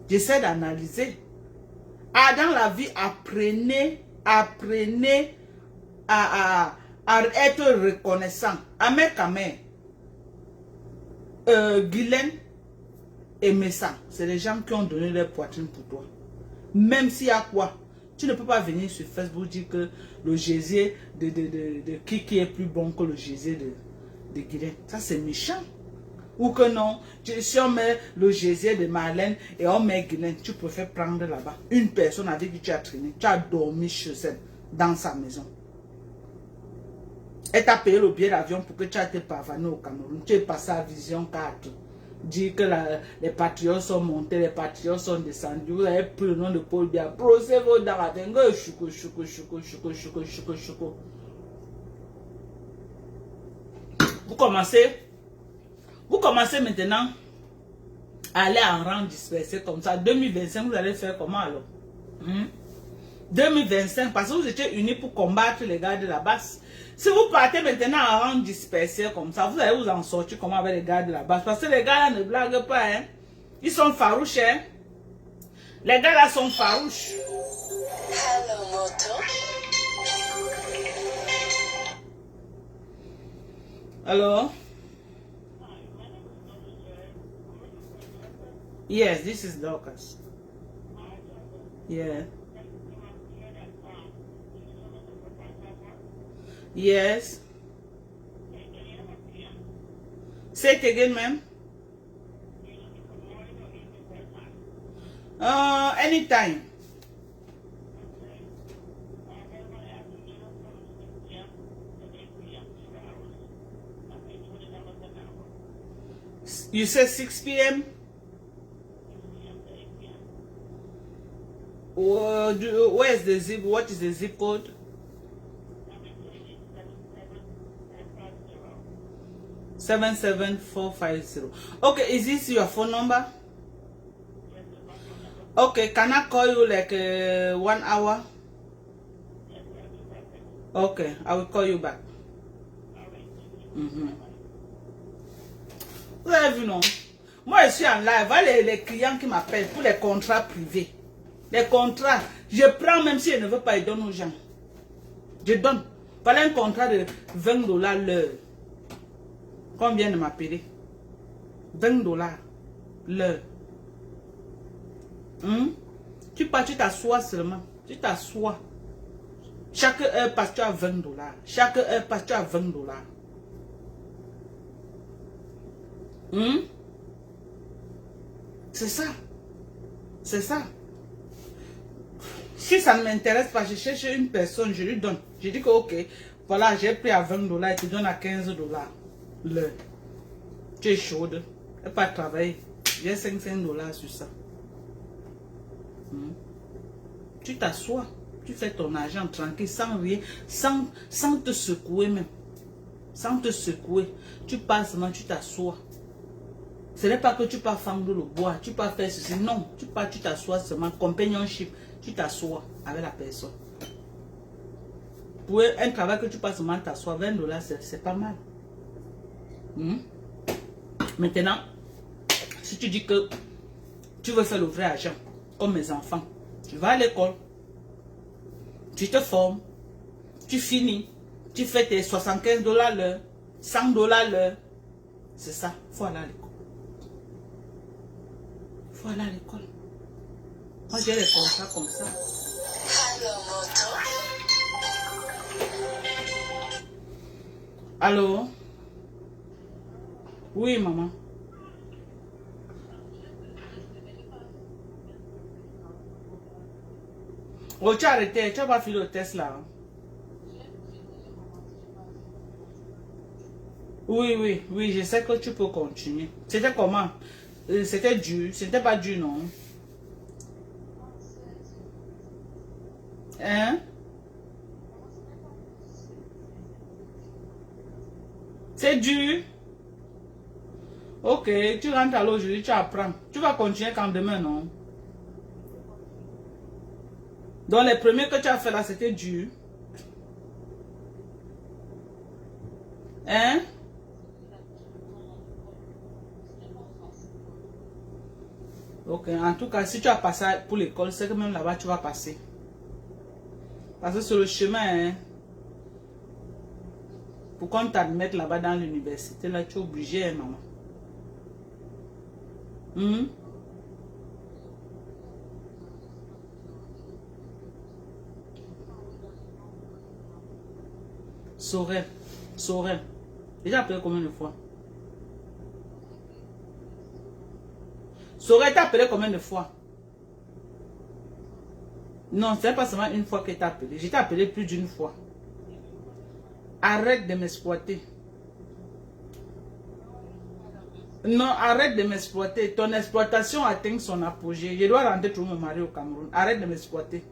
J'essaie d'analyser. Ah, dans la vie, apprenez à être reconnaissant. Amen, Guylaine et Messan, c'est les gens qui ont donné leur poitrine pour toi. Même s'il y a quoi, tu ne peux pas venir sur Facebook dire que le gésier de qui est plus bon que le gésier de Guylaine. Ça, c'est méchant. Ou que non, si on met le gésier de Marlène et on met Guylaine, tu préfères prendre là-bas une personne avec qui tu as traîné, tu as dormi chez elle, dans sa maison. Elle t'a payé le billet d'avion pour que tu aies été parvenu au Cameroun. Tu es passé à Vision 4. Dire que les patriotes sont montés, les patriotes sont descendus. Vous avez pris le nom de Paul Biya. Procès vos dents avec un chouko. Vous commencez maintenant à aller en rang dispersé comme ça. 2025, vous allez faire comment alors? 2025, parce que vous étiez unis pour combattre les gars de la base. Si vous partez maintenant en rang dispersé comme ça, vous allez vous en sortir comment avec les gars de la base. Parce que les gars là ne blaguent pas, hein. Ils sont farouches, hein. Les gars là sont farouches. Hello, Moto. Alors? Yes, this is Dorcas. Yeah. Yes. Say it again, ma'am. Anytime. You said 6 p.m.? Where's the zip? What is the zip code? 77450. Okay, is this your phone number? Okay, can I call you like 1 hour? Okay, I will call you back. Vous avez vu, non? Moi, je suis en live. Voilà les clients qui m'appellent pour les contrats privés. Les contrats, je prends même si je ne veux pas, je donne aux gens. Je donne. Voilà un contrat de $20 l'heure. qu'on vient de m'appeler. 20 dollars l'heure. Tu pars, tu t'assois seulement. Tu t'assois. Chaque heure passe, tu as 20 dollars. Chaque heure passe, tu as 20 dollars. C'est ça. C'est ça. Si ça ne m'intéresse pas, je cherche une personne, je lui donne. Je dis que ok, voilà, j'ai pris à 20 dollars et tu donnes à 15 dollars l'heure. Tu es chaude. Et pas travailler. J'ai 500 dollars sur ça. Tu t'assois. Tu fais ton argent tranquille, sans rien, sans te secouer même. Sans te secouer. Tu passes seulement, tu t'assois. Ce n'est pas que tu pars fendre le bois, tu pars faire ceci. Non, tu pars, tu t'assois seulement. Companionship, tu t'assois avec la personne. Pour un travail que tu passes seulement, t'assois, 20 dollars, c'est pas mal. Maintenant, si tu dis que tu veux faire le vrai argent, comme mes enfants, tu vas à l'école, tu te formes, tu finis, tu fais tes 75 dollars l'heure, 100 dollars l'heure. C'est ça, il faut aller à l'école. Il faut aller à l'école. Moi, j'ai les contrats comme ça. Hello, Moto. Allô? Oui, maman. Oh, tu as arrêté, tu n'as pas fait le test là. Oui, je sais que tu peux continuer. C'était comment? C'était dur, c'était pas dur, non? Hein? C'est dur? Ok, tu rentres à l'aujourd'hui, tu apprends. Tu vas continuer quand demain, non? Donc les premiers que tu as fait là, c'était dur. Hein? Ok, en tout cas, si tu as passé pour l'école, c'est que même là-bas, tu vas passer. Parce que sur le chemin, hein, pour qu'on t'admette là-bas dans l'université, là, tu es obligé, hein, maman. Sorel. Déjà appelé combien de fois? Sorel t'a appelé combien de fois? Non, c'est pas seulement une fois que t'as appelé. Je t'ai appelé plus d'une fois. Arrête de m'exploiter. Non, arrête de m'exploiter. Ton exploitation atteint son apogée. Je dois rentrer trouver mon mari au Cameroun. Arrête de m'exploiter.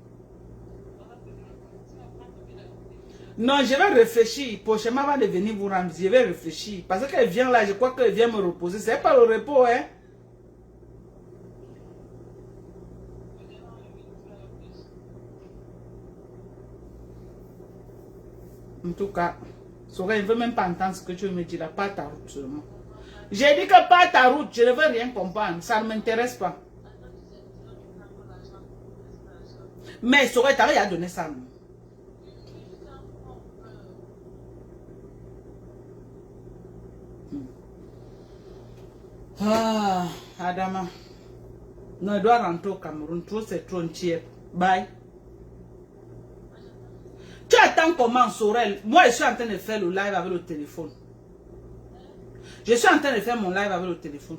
Non, je vais réfléchir. Prochainement, avant de venir vous rendre, je vais réfléchir. Parce qu'elle vient là, je crois qu'elle vient me reposer. C'est pas le repos, hein. En tout cas, Sorel, je ne veux même pas entendre ce que tu me dis là. Pas ta route seulement. J'ai dit que pas ta route, je ne veux rien comprendre. Ça ne m'intéresse pas. Mais Sorel, tu as donné ça. Non? Ah, Adama. Non, il doit rentrer au Cameroun. Trop, c'est trop tiède. Bye. Tu attends comment, Sorel? Moi, je suis en train de faire le live avec le téléphone. Je suis en train de faire mon live avec le téléphone.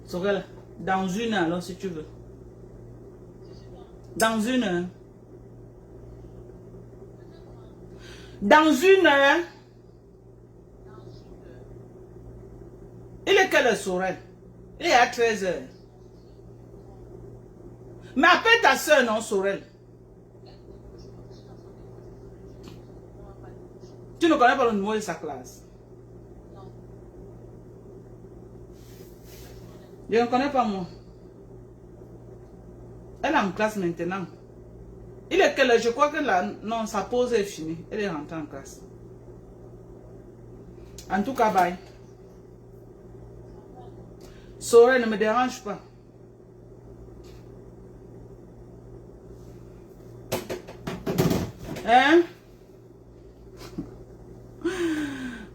Sorel, dans une heure, alors, si tu veux. Dans une heure. Dans une heure. Il est quelle heure, Sorel? Il est à 13 heures. Mais appelle ta soeur, non, Sorel? Tu ne connais pas le numéro de sa classe? Je ne connais pas moi. Elle est en classe maintenant. Il est quelle heure? Je crois que là, non, sa pause est finie. Elle est rentrée en classe. En tout cas, bye. Sorel, ne me dérange pas. Hein?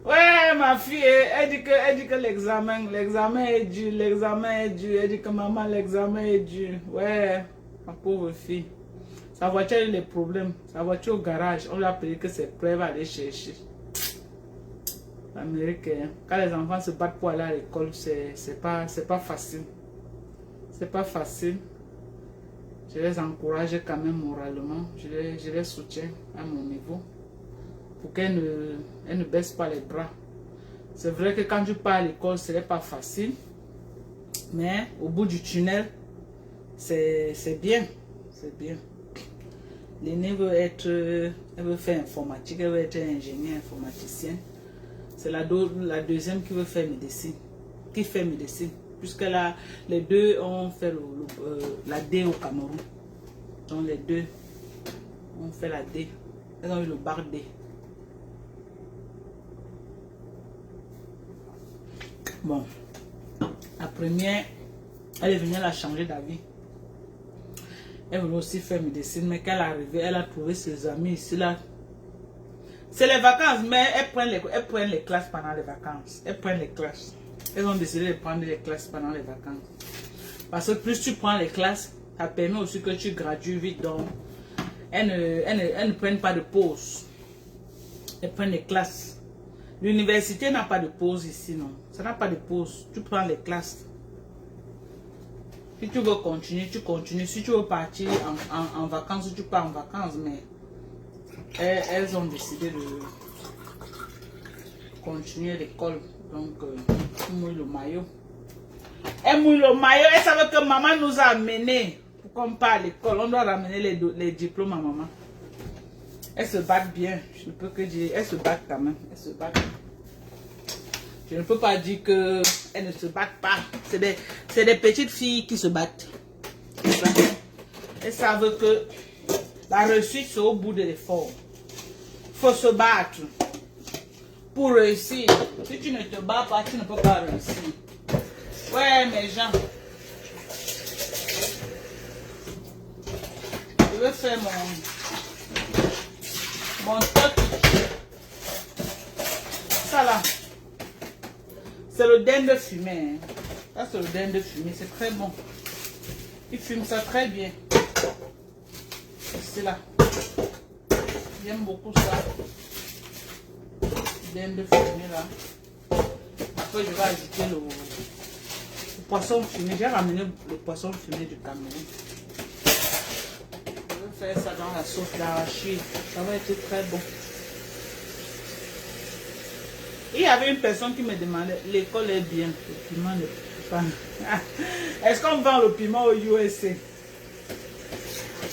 Ouais, ma fille, elle dit que l'examen est dur, Elle dit que maman, l'examen est dur. Ouais, ma pauvre fille. Sa voiture a eu des problèmes. Sa voiture au garage, on lui a payé que c'est prêt, elle va aller chercher. L'Amérique, quand les enfants se battent pour aller à l'école, c'est pas facile. C'est pas facile. Je les encourage quand même moralement. Je les soutiens à mon niveau. Pour qu'elles ne baissent pas les bras. C'est vrai que quand tu pars à l'école, ce n'est pas facile. Mais au bout du tunnel, c'est bien. C'est bien. L'aînée elle veut faire informatique, elle veut être ingénieure informaticienne. C'est la deuxième qui veut faire médecine. Qui fait médecine. Puisque là, les deux ont fait la D au Cameroun. Donc les deux ont fait la D. Elles ont eu le bac D. Bon. La première, elle est venue la changer d'avis. Elle voulait aussi faire médecine, mais quand elle est arrivée, elle a trouvé ses amis ici là. C'est les vacances, mais elles prennent les classes pendant les vacances. Elles prennent les classes. Elles ont décidé de prendre les classes pendant les vacances. Parce que plus tu prends les classes, ça permet aussi que tu gradues vite. Donc, elles ne prennent pas de pause. Elles prennent les classes. L'université n'a pas de pause ici, non. Ça n'a pas de pause. Tu prends les classes. Si tu veux continuer, tu continues. Si tu veux partir en vacances, tu pars en vacances. Mais elles ont décidé de continuer l'école. Donc, elles mouillent le maillot. Elles mouillent le maillot. Elles savent que maman nous a amenés pour qu'on parte à l'école. On doit ramener les diplômes à maman. Elles se battent bien. Je ne peux que dire. Elles se battent quand même. Elles se battent. Je ne peux pas dire qu'elles ne se battent pas. C'est des petites filles qui se battent. Elles savent que la réussite, c'est au bout de l'effort. Il faut se battre pour réussir. Si tu ne te bats pas, tu ne peux pas réussir. Ouais, mes gens. Je vais faire mon toc. Ça là. C'est le dinde fumé. Hein. Ça, c'est le dinde fumé. C'est très bon. Il fume ça très bien. C'est là. J'aime beaucoup ça. Dinde fumé là. Après, je vais ajouter le poisson fumé. J'ai ramené le poisson fumé du Cameroun. Je vais faire ça dans la sauce d'arachide. Ça va être très bon. Il y avait une personne qui me demandait, l'école est bien, le piment n'est pas. Est-ce qu'on vend le piment au USA?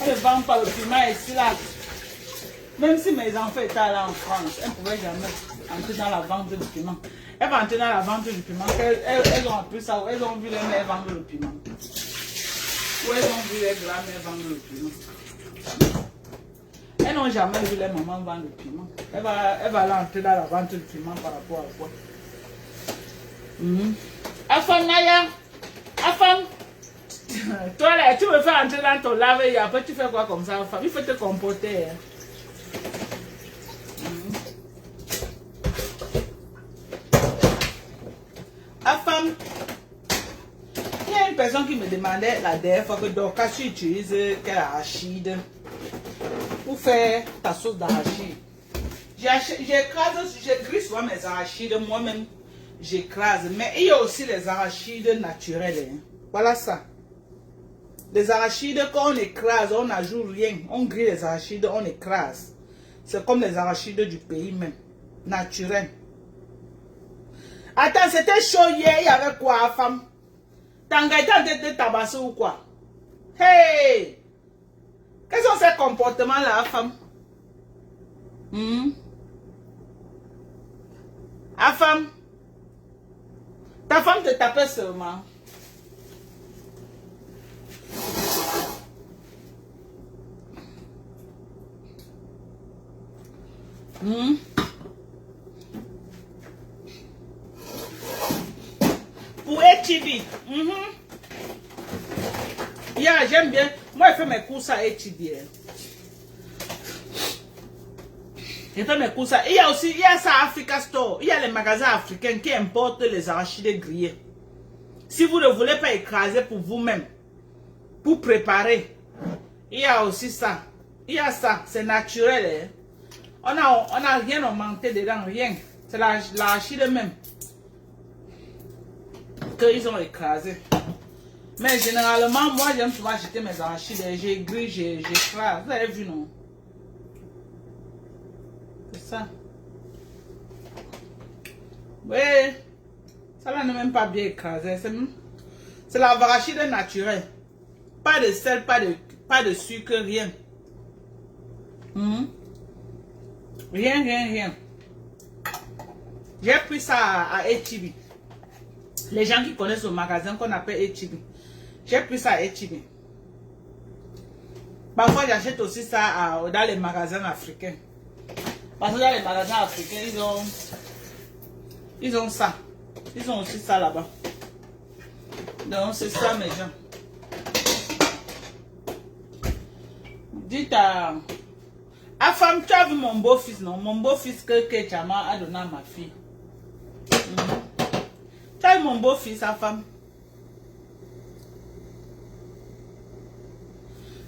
On ne vend pas le piment ici là. Même si mes enfants étaient là en France, elles ne pouvaient jamais entrer dans la vente du piment. Elles vont entrer dans la vente du piment. Elles ont appris ça, elles ont vu les mères vendre le piment. Ou elles ont vu les grands-mères vendre le piment. Elles n'ont jamais vu les mamans vendre le piment. Elle va aller entrer dans la vente du piment par rapport à quoi? Afam Naya, Afam, toi là, tu me fais entrer dans ton lave et après tu fais quoi comme ça, Afam? Il faut te comporter. Hein. Afam, il y a une personne qui me demandait la dernière fois que Dorcas tu utilises quel arachide pour faire ta sauce d'arachide. J'écrase souvent mes arachides, moi-même j'écrase, mais il y a aussi les arachides naturels. Hein. Voilà ça. Les arachides, quand on écrase, on n'ajoute rien. On grille les arachides, on écrase. C'est comme les arachides du pays même, naturels. Attends, c'était chaud hier, il y avait quoi, femme? T'as été en train de tabasser ou quoi? Hey! Quels sont ces comportements-là, femme? Ah, femme? Ta femme te tapait seulement. Pour HTV. Yeah, j'aime bien. Moi, je fais mes courses à HTV. Et toi, m'écoute ça. Il y a aussi, il y a ça à Africa Store. Il y a les magasins africains qui importent les arachides grillés. Si vous ne voulez pas écraser pour vous-même, pour préparer, il y a aussi ça. Il y a ça, c'est naturel. Hein? On a rien augmenté dedans, rien. C'est l'arachide même qu'ils ont écrasé. Mais généralement, moi j'aime souvent acheter mes arachides. J'ai gris, j'écrase. Vous avez vu, non? C'est ça. Oui. Ça là n'est même pas bien écrasé. C'est l'arachide naturel. Pas de sel, pas de sucre, rien. Rien. J'ai pris ça à HEB. Les gens qui connaissent le magasin qu'on appelle HEB. J'ai pris ça à HEB. Parfois, j'achète aussi ça dans les magasins africains. Parce que dans les magasins africains, ils ont ça. Ils ont aussi ça là-bas. Donc, c'est ça, mes gens. Dites à femme, tu as vu mon beau-fils, non? Mon beau-fils que Chama a donné à ma fille. Tu as vu mon beau-fils, à femme?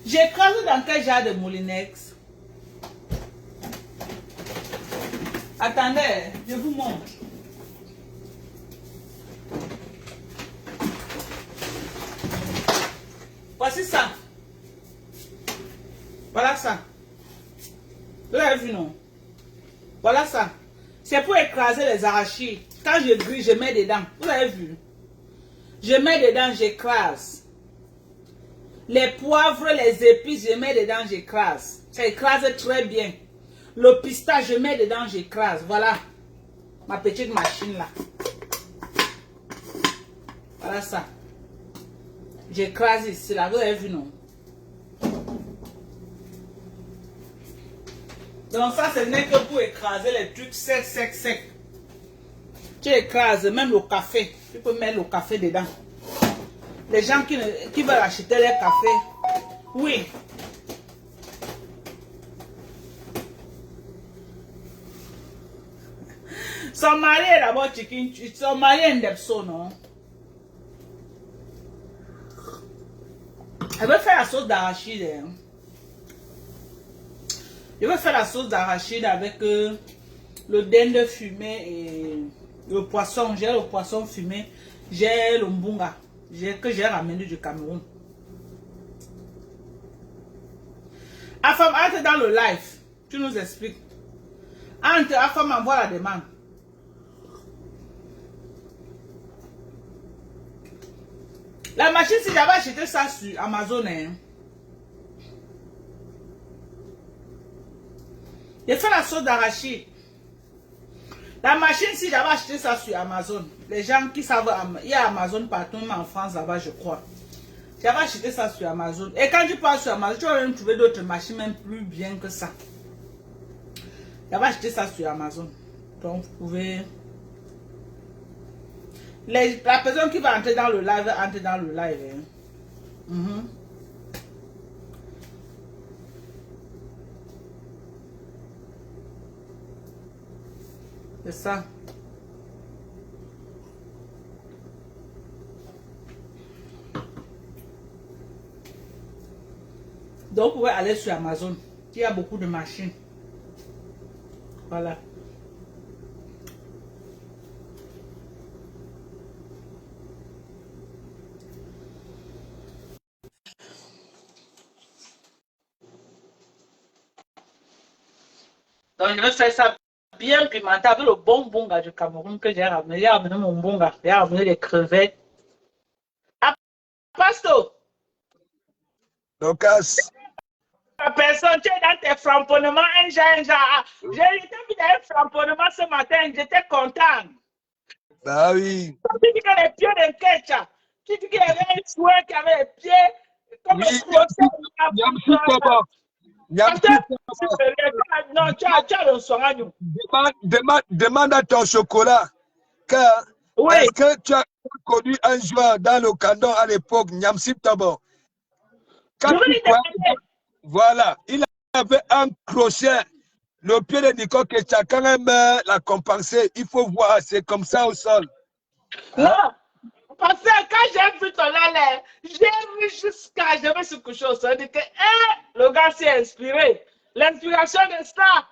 J'ai crasé dans quel genre de moulinex? Attendez, je vous montre. Voici ça. Voilà ça. Vous avez vu, non? Voilà ça. C'est pour écraser les arachides. Quand je grille, je mets dedans. Vous avez vu? Je mets dedans, j'écrase. Les poivres, les épices, je mets dedans, j'écrase. Ça écrase très bien. Le pistache, je mets dedans, j'écrase. Voilà. Ma petite machine là. Voilà ça. J'écrase ici là. Vous avez vu, non? Donc ça, ce n'est que pour écraser les trucs secs. Tu écrases même le café. Tu peux mettre le café dedans. Les gens qui veulent acheter leur café, oui. Son mari est d'abord chicken. Son mari est Ndepso, non? Elle veut faire la sauce d'arachide. Hein? Je vais faire la sauce d'arachide avec le dinde fumé et le poisson. J'ai le poisson fumé. J'ai le mbunga que j'ai ramené du Cameroun. Afam, entre dans le live. Tu nous expliques. Entre, Afam envoie la demande. La machine, si j'avais acheté ça sur Amazon, hein, j'ai fait la sauce d'arachide. La machine, si j'avais acheté ça sur Amazon, les gens qui savent, il y a Amazon partout, même en France là-bas, je crois. J'avais acheté ça sur Amazon. Et quand tu pars sur Amazon, tu vas même trouver d'autres machines même plus bien que ça. J'avais acheté ça sur Amazon. Donc, vous pouvez... La personne qui va entrer dans le live, entre dans le live. Hein. C'est ça. Donc, vous pouvez aller sur Amazon. Il y a beaucoup de machines. Voilà. Donc, je vais faire ça bien pimenté avec le bon bonga du Cameroun que j'ai ramené. J'ai ramené mon bonga. J'ai ramené les crevettes. Ah, Pasto! Lucas, La personne, tu es dans tes framponnements, un genre. J'ai été vu dans un framponnement ce matin, j'étais content. bah oui. Tu dis que les pieds d'un ketchup. Tu dis qu'il y avait un chouin qui avait les pieds comme Oui, un crochet. Non, tu as le soin. Demande à ton chocolat. Oui. Est-ce que tu as connu un joueur dans le canon à l'époque, Nyamsip Tabo? Je veux lui demander. Voilà, il avait un crochet. Le pied de Nicole Ketia, quand elle meurt, la compenser, il faut voir, c'est comme ça au sol. Hein? Non, parce que quand j'ai vu ton là, j'ai vu jusqu'à, je me suis couché au sol, je dis que le gars s'est inspiré. L'inspiration de ça.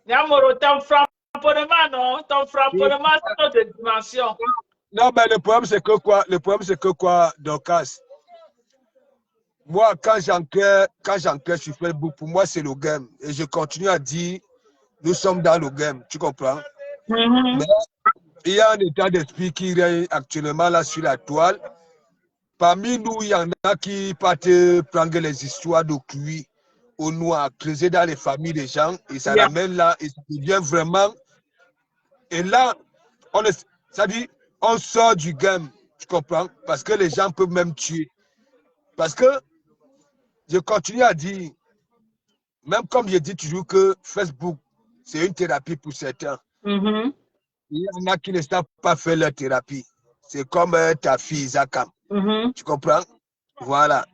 Yamoro, ton framponnement, non? Ton framponnement, c'est notre dimension. Non, mais le problème, c'est que quoi? Le problème, c'est que quoi, Dorcas? Moi, quand j'enquête sur Facebook, pour moi, c'est le game. Et je continue à dire, nous sommes dans le game. Tu comprends? Mais il y a un état d'esprit qui règne actuellement là sur la toile. Parmi nous, il y en a qui partent prendre les histoires de cuit au noir, creuser dans les familles des gens, et ça l'amène là, et ça devient vraiment. Et là, ça dit, on sort du game, tu comprends? Parce que les gens peuvent même tuer. Parce que je continue à dire, même comme je dis toujours que Facebook, c'est une thérapie pour certains. Il y en a qui ne savent pas faire leur thérapie. C'est comme ta fille, Zakam. Tu comprends? Voilà.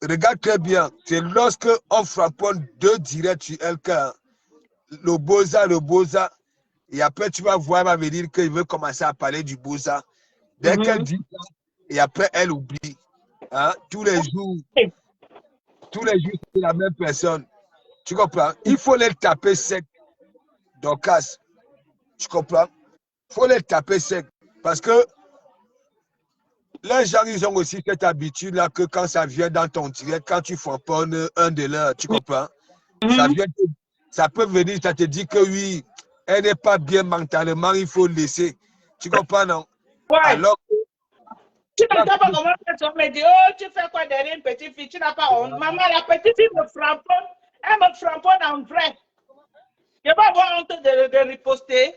Regarde très bien. C'est lorsque on frapponne deux directs sur elle que le Boza. Et après, tu vas voir, elle va me dire qu'il veut commencer à parler du Boza. Dès qu'elle dit ça, et après, elle oublie. Hein? Tous les jours, c'est la même personne. Tu comprends? Il faut les taper sec. Dorcas. Tu comprends? Il faut les taper sec. Parce que les gens, ils ont aussi cette habitude-là que quand ça vient dans ton direct, quand tu frapponnes un de leurs, tu comprends? Ça peut venir, ça te dit que oui, elle n'est pas bien mentalement, il faut laisser. Tu comprends, non? Ouais. Alors, tu n'as pas comment on me dit, oh, tu fais quoi derrière une petite fille? Tu n'as pas honte. Maman, la petite fille me frapponne, elle me frapponne en vrai. Je ne vais pas avoir honte de riposter.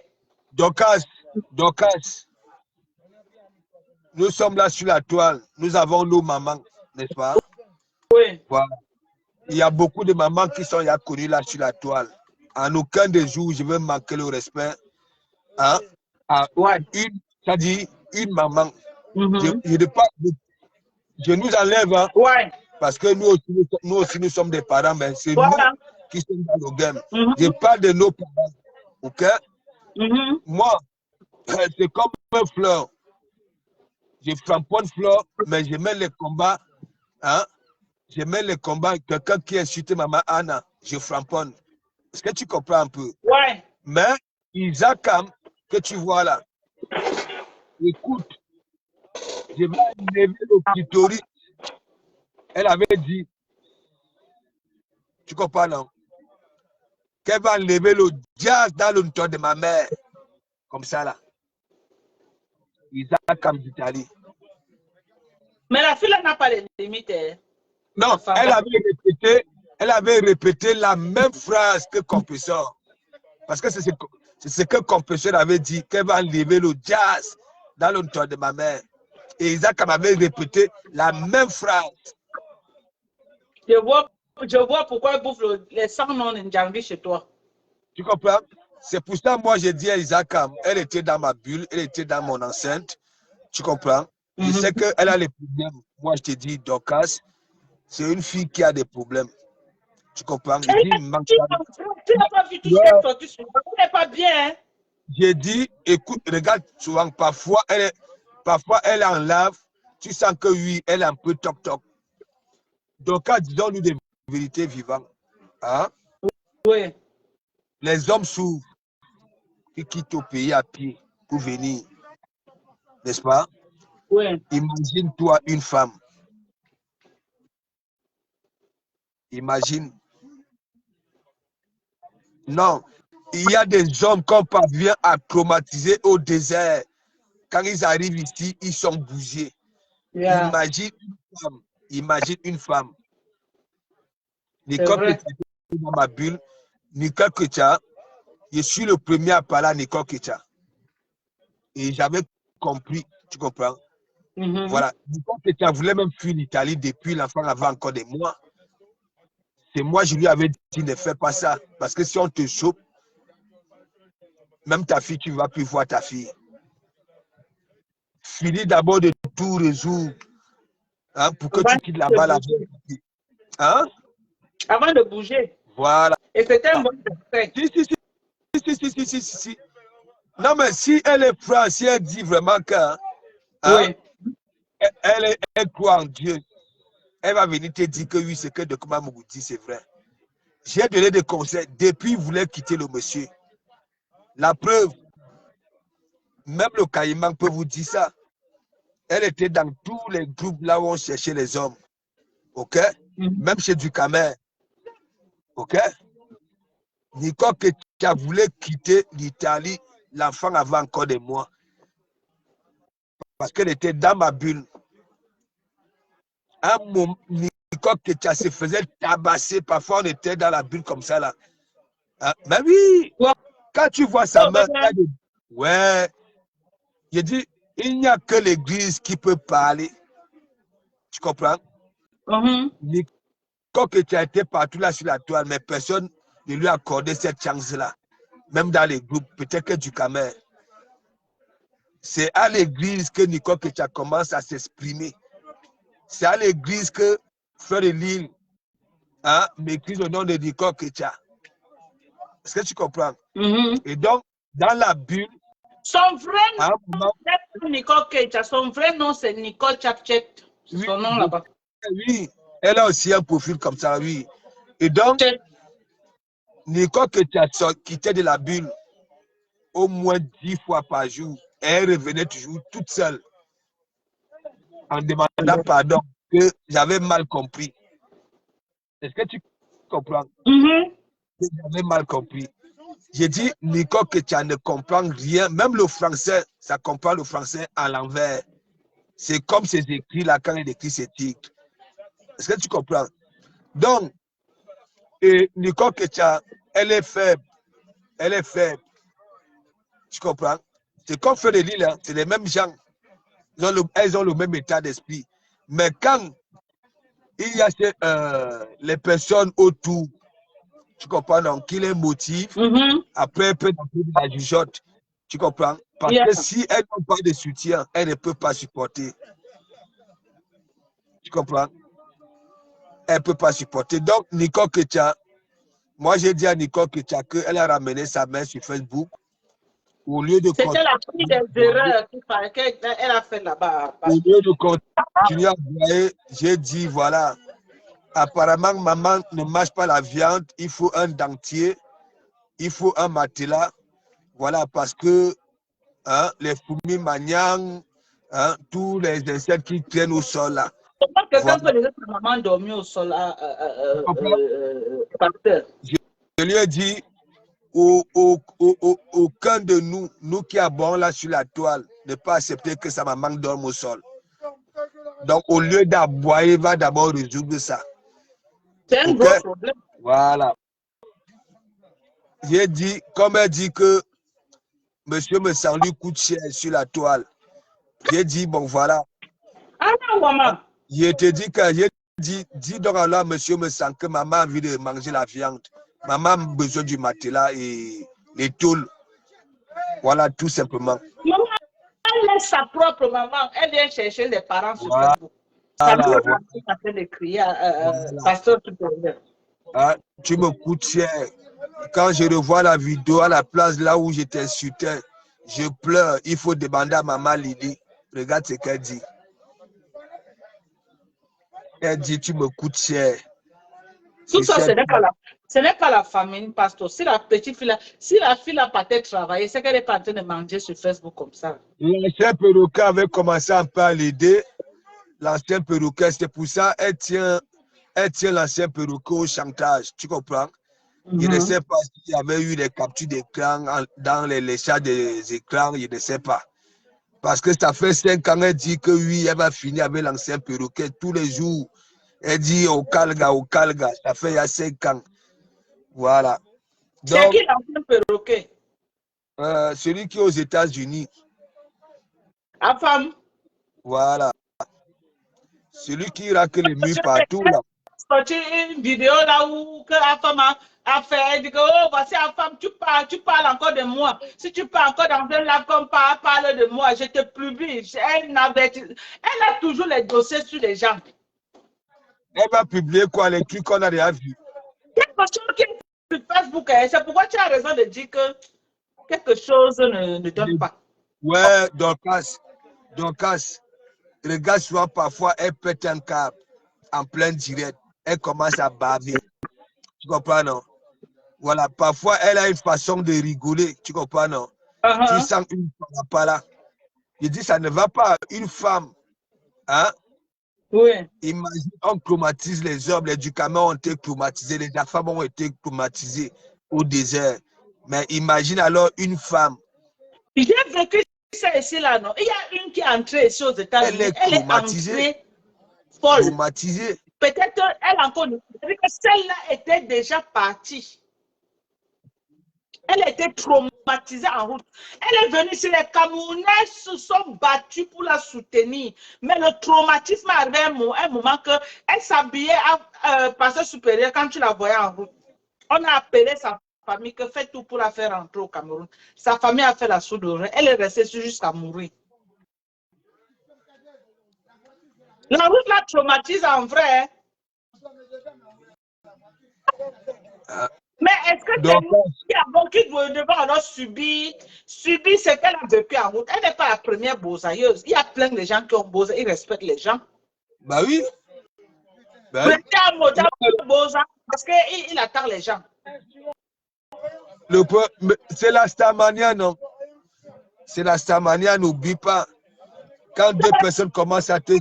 Dorcas, nous sommes là sur la toile, nous avons nos mamans, n'est-ce pas? Oui. Voilà. Il y a beaucoup de mamans qui sont connues là sur la toile. En aucun des jours, je veux manquer le respect. Hein? À une maman. Je nous enlève, hein? Parce que nous aussi, nous sommes des parents, mais c'est nous qui sommes dans le game. Je parle de nos parents. Ok? Moi, c'est comme un fleur. Je framponne fleur, mais je mets les combats. Hein? Je mets les combats. Quelqu'un qui insulte maman Anna, je framponne. Est-ce que tu comprends un peu? Ouais. Mais Isakam, que tu vois là, écoute, je vais lever le clitoris. Elle avait dit, tu comprends non? Qu'elle va lever le jazz dans le temps de ma mère. Comme ça là. Isakam d'Italie. Mais la fille n'a pas de limite. Non, elle avait répété la même phrase que Compresseur. Parce que c'est ce que Compresseur avait dit, qu'elle va enlever le jazz dans le temps de ma mère. Et Isaac avait répété la même phrase. Je vois pourquoi elle bouffe les 100 noms de chez toi. Tu comprends? C'est pour ça, moi, j'ai dit à Isaac, elle était dans ma bulle, elle était dans mon enceinte. Tu comprends? Je sais qu'elle a les problèmes. Moi, je te dis, Dorcas, c'est une fille qui a des problèmes. Tu comprends? Tu n'as pas vu tout ce qu'elle sortit sur toi. Elle n'est pas bien. Hein? J'ai dit, écoute, regarde souvent, parfois elle en lave. Tu sens que oui, elle est un peu toc-toc. Dorcas, disons-nous des vérités vivantes. Hein? Oui. Les hommes s'ouvrent, qui quittent au pays à pied pour venir. N'est-ce pas? Oui. Imagine-toi une femme. Imagine. Non, il y a des hommes qu'on parvient à traumatiser au désert. Quand ils arrivent ici, ils sont bougés. Yeah. Imagine une femme. Nicole Ketia, dans ma bulle, Nicole Ketia, je suis le premier à parler à Nicole Ketia. Et j'avais compris, tu comprends? Voilà. Nicole Ketia voulait même fuir l'Italie depuis l'enfant avait encore des mois. C'est moi, je lui avais dit, ne fais pas ça. Parce que si on te chope, même ta fille, tu ne vas plus voir ta fille. Finis d'abord de tout résoudre. Hein, pour que tu quittes là-bas. Hein? Avant de bouger. Voilà. Et c'était un bon secret. Si. Non, mais si elle est franche, si elle dit vraiment que Oui. elle croit en Dieu, elle va venir te dire que oui, c'est que de comment Mougou dit, c'est vrai. J'ai donné des conseils depuis qu'il voulait quitter le monsieur. La preuve, même le Caïman peut vous dire ça. Elle était dans tous les groupes là où on cherchait les hommes. OK? Même chez Ducamer. OK? Nicole qui a voulu quitter l'Italie, l'enfant avait encore des mois. Parce qu'elle était dans ma bulle. Un moment, Nicole qui se faisait tabasser. Parfois, on était dans la bulle comme ça là. Hein? Mais oui, quand tu vois sa main, ouais, je dis, il n'y a que l'église qui peut parler. Tu comprends? Nicole qui a été partout là sur la toile, mais personne ne lui a accordé cette chance-là. Même dans les groupes, peut-être que du Camer. C'est à l'église que Nicole Ketia commence à s'exprimer. C'est à l'église que Frère de Lille m'écrit le nom de Nicole Ketia. Est-ce que tu comprends? Et donc, dans la bulle... Son vrai nom, c'est Nicole Ketia. Son vrai nom, c'est Nicole Tchapchet. Oui, son nom là-bas. Oui, elle a aussi un profil comme ça, oui. Et donc, Nicole Ketia quittait de la bulle au moins 10 fois par jour. Et elle revenait toujours toute seule en demandant pardon que j'avais mal compris. Est-ce que tu comprends? J'avais mal compris. J'ai dit, Nicole, que tu ne comprends rien. Même le français, ça comprend le français à l'envers. C'est comme ces écrits-là quand il écrit ces titres. Est-ce que tu comprends? Donc, Nicole Ketia, elle est faible. Elle est faible. Tu comprends? C'est comme Frère de Lille, hein? C'est les mêmes gens. Elles ont le même état d'esprit. Mais quand il y a les personnes autour, tu comprends, donc, qui les motive, après, elle peut la jugeote. Tu comprends? Parce que si elles n'ont pas de soutien, elles ne peuvent pas supporter. Tu comprends? Elle ne peut pas supporter. Donc, Nicole Ketia, moi, j'ai dit à Nicole Ketia qu'elle a ramené sa main sur Facebook. Au lieu de c'était la prise des erreurs qu'elle a fait là-bas. Au lieu de continuer à broyer, j'ai dit, voilà, apparemment, maman ne mange pas la viande, il faut un dentier, il faut un matelas. Voilà, parce que les fourmis maniants, tous les insectes qui traînent au sol là. Quelqu'un peut laisser sa maman dormir au sol, pasteur. Je lui ai dit, aucun de nous qui avons là sur la toile, ne pas accepter que sa maman dorme au sol. Donc, au lieu d'aboyer, il va d'abord résoudre ça. C'est un gros problème. Voilà. J'ai dit, comme elle dit que monsieur me sent lui coûte cher sur la toile, j'ai dit, bon, voilà. Ah non, maman. Je te dis que j'ai dit, dis donc alors, monsieur me sent que maman a envie de manger la viande. Maman a besoin du matelas et les tôles. Voilà, tout simplement. Maman, elle est sa propre maman. Elle vient chercher les parents sur Facebook. Ça Voilà, en train de crier, pasteur tout à l'heure. Tu me coûtes cher. Quand je revois la vidéo à la place là où j'étais insulté, je pleure. Il faut demander à maman Lydie. Regarde ce qu'elle dit. Elle dit, tu me coûtes cher. Tout ça, ce n'est pas la famille, pasteur. Si la petite fille, si la fille n'a pas travaillé, c'est qu'elle n'est pas en train de manger sur Facebook comme ça. L'ancien perroquet avait commencé un peu à l'aider. L'ancien perroquet, c'est pour ça elle tient l'ancien perroquet au chantage. Tu comprends? Je ne sais pas s'il y avait eu des captures d'écran dans les chats des écrans, je ne sais pas. Parce que ça fait 5 ans, elle dit que oui, elle va finir avec l'ancien perroquet tous les jours. Elle dit au calga. Ça fait il y a 5 ans. Voilà. C'est qui l'ancien perroquet? Celui qui est aux États-Unis. La femme. Voilà. Celui qui raque les murs partout là. Sorti une vidéo là où que la femme a fait, elle dit que oh voici la femme, tu parles encore de moi. Si tu parles encore dans un live comme parle de moi, je te publie. Elle a toujours les dossiers sur les gens. Elle va publier quoi, les trucs qu'on a déjà vus. Quelque chose qui sur Facebook, hein. C'est pourquoi tu as raison de dire que quelque chose ne donne pas. Ouais, Dorcas, regarde souvent parfois, elle pète un câble en plein direct. Elle commence à baver. Tu comprends, non? Voilà, parfois, elle a une façon de rigoler. Tu comprends, non? Tu sens une femme pas là. Je dis, ça ne va pas. Une femme, hein? Oui. Imagine, on chromatise les hommes, les médicaments ont été chromatisés, les femmes ont été chromatisées au désert. Mais imagine alors une femme. J'ai vécu ça ici, là, non? Il y a une qui est entrée ici aux États-Unis. Elle est entrée folle. Chromatisée. Peut-être elle encore. C'est-à-dire que celle-là était déjà partie. Elle était traumatisée en route. Elle est venue sur les Camerounais se sont battus pour la soutenir. Mais le traumatisme arrivé à un moment qu'elle s'habillait à passeur supérieur quand tu la voyais en route. On a appelé sa famille que fait tout pour la faire rentrer au Cameroun. Sa famille a fait la soudure. Elle est restée jusqu'à mourir. La route la traumatise en vrai. Mais est-ce que c'est nous qui devons alors subir ce qu'elle a vécu en route? Elle n'est pas la première bosailleuse. Il y a plein de gens qui ont bosé, ils respectent les gens. Bah oui. Bah oui. Parce qu'il attend les gens. C'est la Starmania, non? C'est la Starmania, n'oublie pas. Quand deux personnes commencent à te...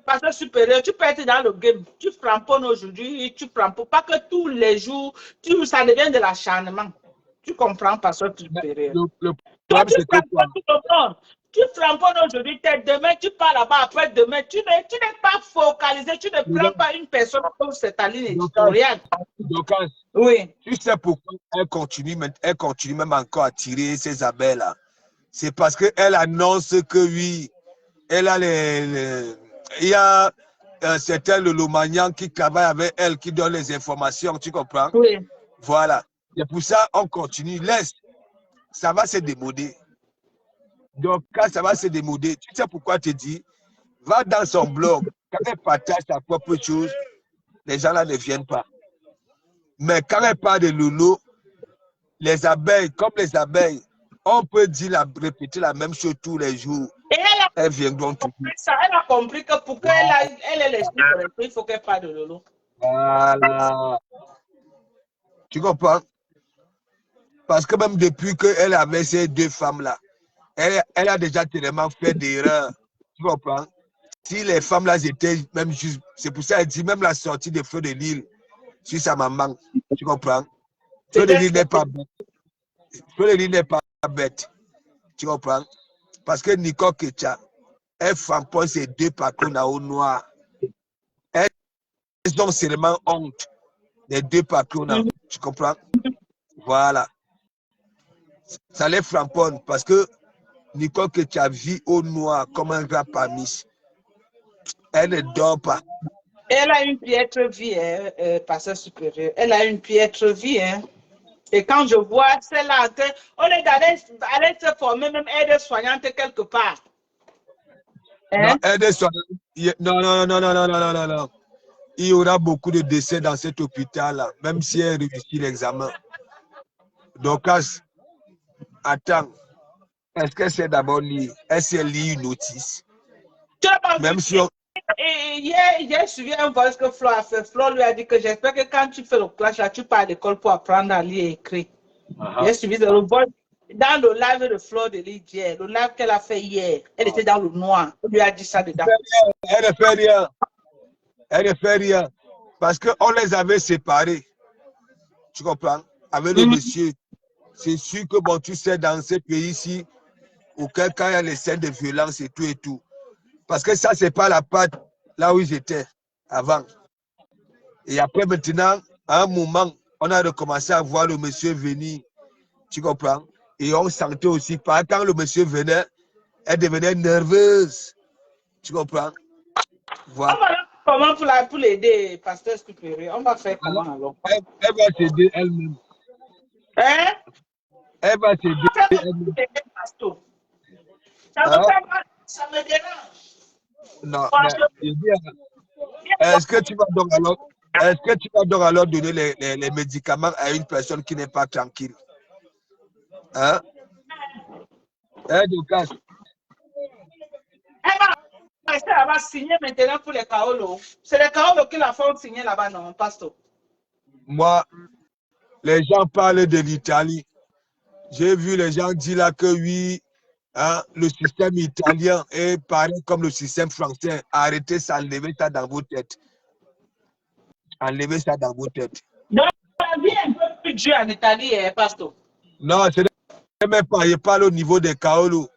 Passeur supérieur, tu peux être dans le game. Tu framponnes aujourd'hui, tu framponnes. Pas que tous les jours, ça devient de l'acharnement. Tu comprends, passeur supérieur. Toi, tu framponnes tout le monde. Tu framponnes aujourd'hui, demain, tu pars là-bas, après demain. Tu n'es pas focalisé, tu ne prends pas une personne comme c'est ta ligne éditoriale. Oui. Tu sais pourquoi elle continue même encore à tirer ces abeilles-là. C'est parce qu'elle annonce que oui, elle a il y a un certain Lomagnan qui travaille avec elle, qui donne les informations, tu comprends? Oui. Voilà. Et pour ça, on continue. Laisse. Ça va se démoder. Donc, quand ça va se démoder, tu sais pourquoi je te dis, va dans son blog. Quand elle partage sa propre chose, les gens là ne viennent pas. Mais quand elle parle de Lolo, les abeilles, comme les abeilles, on peut répéter la même chose tous les jours. Et elles viendront tout. Elle a compris que pour qu'elle ait l'esprit correct, il faut qu'elle parle de Lolo. Voilà. Tu comprends? Parce que même depuis qu'elle avait ces deux femmes-là, elle a déjà tellement fait d'erreurs. Tu comprends? Si les femmes-là étaient même juste... C'est pour ça qu'elle dit même la sortie de Feu de Lille sur sa maman. Tu comprends? Feu de Lille n'est pas bête. Feu de Lille n'est pas bête. Tu comprends? Parce que Nicole Ketia, elle framponne ses deux patrons au noir. Elles ont seulement honte. Les deux patrons. Tu comprends? Voilà. Ça les framponne parce que Nicole Ketia vit au noir comme un grand pamis. Elle ne dort pas. Elle a une piètre vie, passeur supérieur. Elle a une piètre vie. Hein. Et quand je vois celle-là, on est d'aller se former même aide-soignante quelque part. Hein? Non, aide-soignante. Non. Il y aura beaucoup de décès dans cet hôpital-là, même si elle réussit l'examen. Donc, attends. Est-ce qu'elle sait d'abord lire? Est-ce qu'elle lit une notice? Même si on... Hier, suivi un voice que Flo a fait. Flo lui a dit que j'espère que quand tu fais le clash, là, tu pars à l'école pour apprendre à lire et écrire. J'ai suivi le voice dans le live de Flo de l'hier, le live qu'elle a fait hier. Elle était dans le noir. On lui a dit ça dedans. Elle ne fait rien. Elle ne fait rien. Parce qu'on les avait séparés. Tu comprends? Avec le monsieur. C'est sûr que, bon, tu sais, dans ce pays-ci, auquel cas il y a les scènes de violence et tout. Parce que ça, c'est pas la part là où ils étaient avant. Et après, maintenant, à un moment, on a recommencé à voir le monsieur venir. Tu comprends? Et on sentait aussi, quand le monsieur venait, elle devenait nerveuse. Tu comprends? Voilà. Comment pour l'aider, pasteur supérieur? On va faire comment alors? Elle va t'aider elle-même. Hein? Elle va t'aider elle-même. Ça me dérange. Non, mais est-ce que tu vas donc alors? Est-ce que tu vas donc alors donner les médicaments à une personne qui n'est pas tranquille? Hein? Hein, Dokas? Elle va signer maintenant pour les Kaolo. C'est les Kaolo qui la font signer là-bas, non, pasteur? Moi, les gens parlent de l'Italie. J'ai vu les gens dire là que oui, hein, le système italien est pareil comme le système français. Arrêtez ça, enlevez ça dans vos têtes. Enlevez ça dans vos têtes. Donc, la vie est un peu plus dure en Italie, pasteur. Non, ce n'est même pas, je parle au niveau des Kaolo.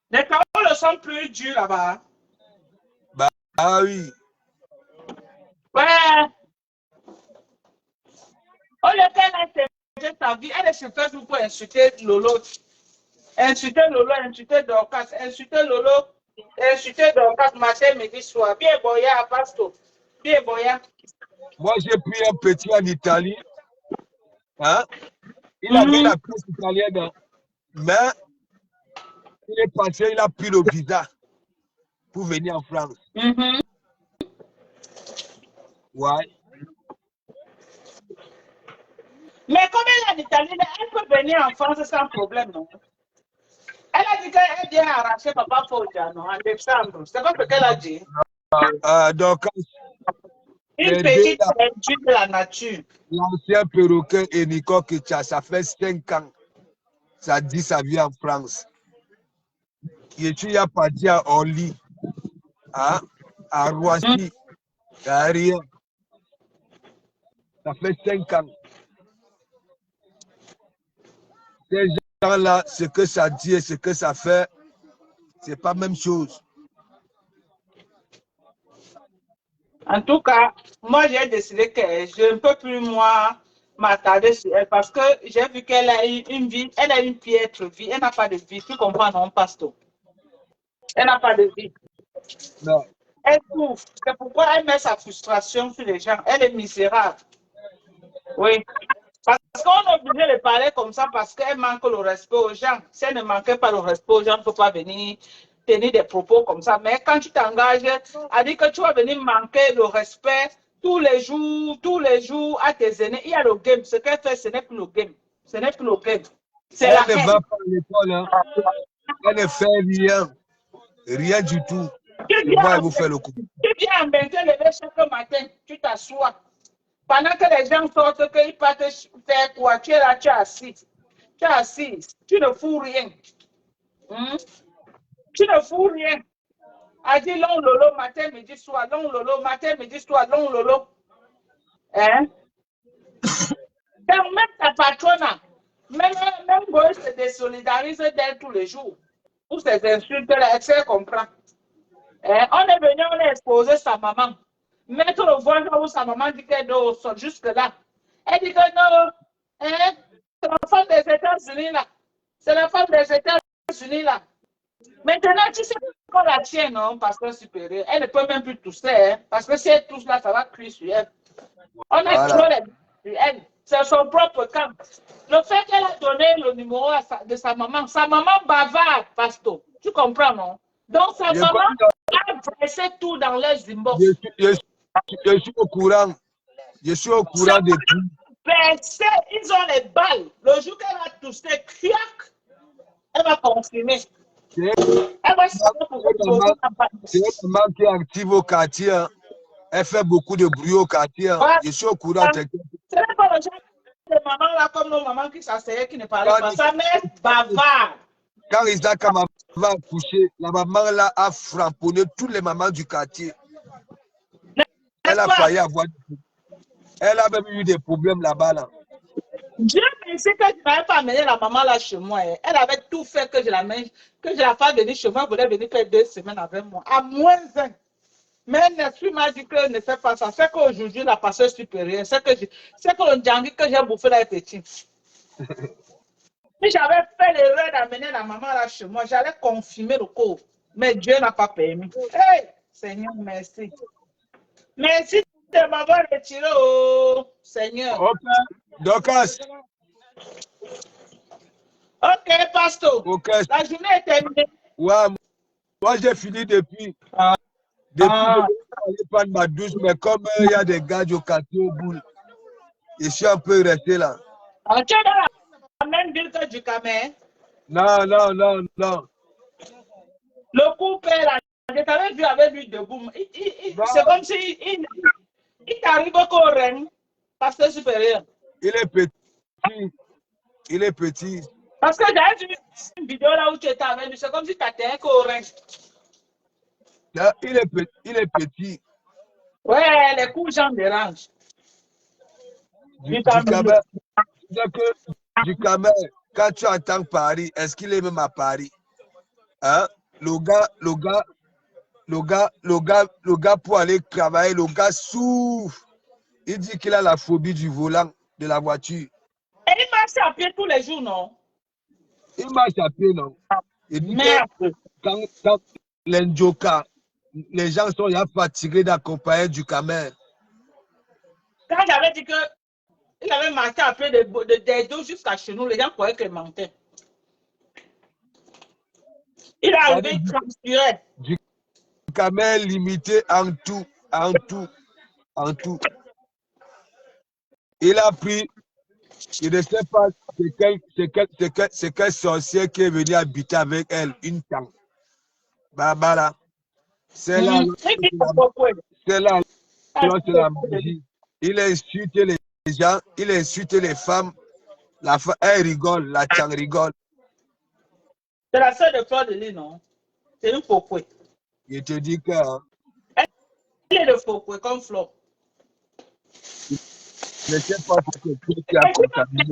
Les Kaolo sont plus durs là-bas. Bah, ah oui. Ouais. Au lieu qu'elle ait sa vie, elle est sur Facebook pour insulter Lolo. Insulter Lolo, insulter Dorcas, insulter Lolo, insulter Dorcas matin, midi, soir. Bien boya, pasteur. Bien boya. Moi, j'ai pris un petit en Italie. Hein? Il avait la presse italienne, mais il est passé, il a pris le visa pour venir en France. Ouais. Mais comme elle est en Italie, elle peut venir en France sans problème, non? Elle a dit qu'elle vient arracher Papa Fodja, non, en décembre. C'est pas ce qu'elle a dit. Donc, Une petite peinture de la nature. L'ancien perroquet et Nico Ketia, ça fait 5 ans. Ça dit ça vient en France. Et tu y as parti à Orly, hein, à Roissy, il n'y a rien. Ça fait 5 ans. Ces gens-là, ce que ça dit et ce que ça fait, c'est pas la même chose. En tout cas, moi, j'ai décidé que je ne peux plus, moi, m'attarder sur elle parce que j'ai vu qu'elle a eu une vie, elle a une piètre vie, elle n'a pas de vie. Tu comprends, non, pasteur? Elle n'a pas de vie. Non. Elle souffre. C'est pourquoi elle met sa frustration sur les gens. Elle est misérable. Oui. Parce qu'on est obligé de parler comme ça parce qu'elle manque le respect aux gens. Si elle ne manquait pas le respect aux gens, elle ne peut pas venir tenir des propos comme ça. Mais quand tu t'engages à dire que tu vas venir manquer le respect tous les jours à tes aînés, il y a le game. Ce qu'elle fait, ce n'est plus le game. Ce n'est plus le game. C'est la Elle ne va pas à l'école. Hein. Elle ne fait rien. Rien du tout. Et moi, vous faites le coup. Tu viens en main, lever chaque matin, tu t'assois. Pendant que les gens sortent, qu'ils partent faire quoi, tu es là, tu es assis. Tu es assis. Tu ne fous rien. Tu ne fous rien. A dit long lolo, matin, midi, soir. Long lolo, matin, midi, soir. Long lolo. Hein? Donc, même ta patronne, même Boy se désolidarise d'elle tous les jours. Pour ces insultes-là, elle sait comprendre. Hein? On est venu, on a exposé sa maman. Mettre le voisin où sa maman dit qu'elle doit jusque-là. Elle dit que non, hein? C'est la femme des États-Unis là. C'est la femme des États-Unis là. Maintenant, tu sais qu'on la tient, non, pasteur supérieur. Elle ne peut même plus tousser, hein, parce que si elle tousse là, ça va cuire sur elle. On a trop les sur elle. C'est son propre camp. Le fait qu'elle a donné le numéro de sa maman bavarde, pasteur. Tu comprends, non? Donc, sa maman a dressé tout dans les inbox. Je suis au courant. Je suis au courant de tout. Ils ont les balles. Le jour qu'elle a toussé, criac, elle va confirmer. C'est une maman qui est active au quartier. Hein. Elle fait beaucoup de bruit au quartier. Hein. Je suis au courant. Ce n'est pas le genre de maman là comme nos mamans qui s'asseyaient, qui ne parlaient pas. Sa mère bavarde. Quand Isaac va accoucher, la maman là a framponné toutes les mamans du quartier. Elle a failli avoir. Elle a même eu des problèmes là-bas. Là. Dieu merci que je n'avais pas amené la maman là chez moi. Elle avait tout fait que je la fasse venir chez moi. Elle voulait venir faire 2 semaines avec moi. À moins 1. Mais l'esprit m'a dit qu'elle ne fait pas ça. C'est qu'aujourd'hui, la passeuse supérieure, c'est que le djangui que j'ai bouffé là est petit. Si j'avais fait l'erreur d'amener la maman là chez moi, j'allais confirmer le corps. Mais Dieu n'a pas permis. Hey, Seigneur, merci. Merci de m'avoir retiré, oh Seigneur. Ok, Dorcas. Ok, pasteur. Ok. La journée est terminée. Ouais, moi j'ai fini depuis. aller prendre ma douche, mais comme il y a des gars du quartier au bout, je suis un peu resté là. Tu es dans la même ville que du Cameroun. Non, non, non, non. Le couple là, je t'avais vu avec lui debout. C'est comme si il t'arrive au règne, pasteur supérieur. Il est petit. Il est petit. Parce que j'avais vu une vidéo là où tu étais avec lui, c'est comme si tu étais au règne. Là, il est petit. Ouais, les coups, j'en dérange. Du Cameroun, quand tu entends Paris, est-ce qu'il est même à Paris? Hein? Le gars pour aller travailler, le gars souffre. Il dit qu'il a la phobie du volant de la voiture. Et il marche à pied tous les jours, non? Il marche à pied, non? Il dit que quand les Njoka, les gens sont là fatigués d'accompagner du Cameroun. Quand j'avais dit qu'il avait marché à pied des dos jusqu'à chez nous, les gens croyaient qu'il mentait. Il a arrivé, il transpirait. Du Cameroun limité en tout. Il a pris, je ne sais pas, c'est quel sorcier qui est venu habiter avec elle, une tante. Barbara. C'est là, c'est la magie. Il insulte les gens, il insulte les femmes. La femme, elle rigole, la tante rigole. C'est la sœur de Fleur de Lys, non? C'est une faux. Je te dis que. Elle est de faux, comme Fleur. Je ne sais pas ce que tu as contaminé.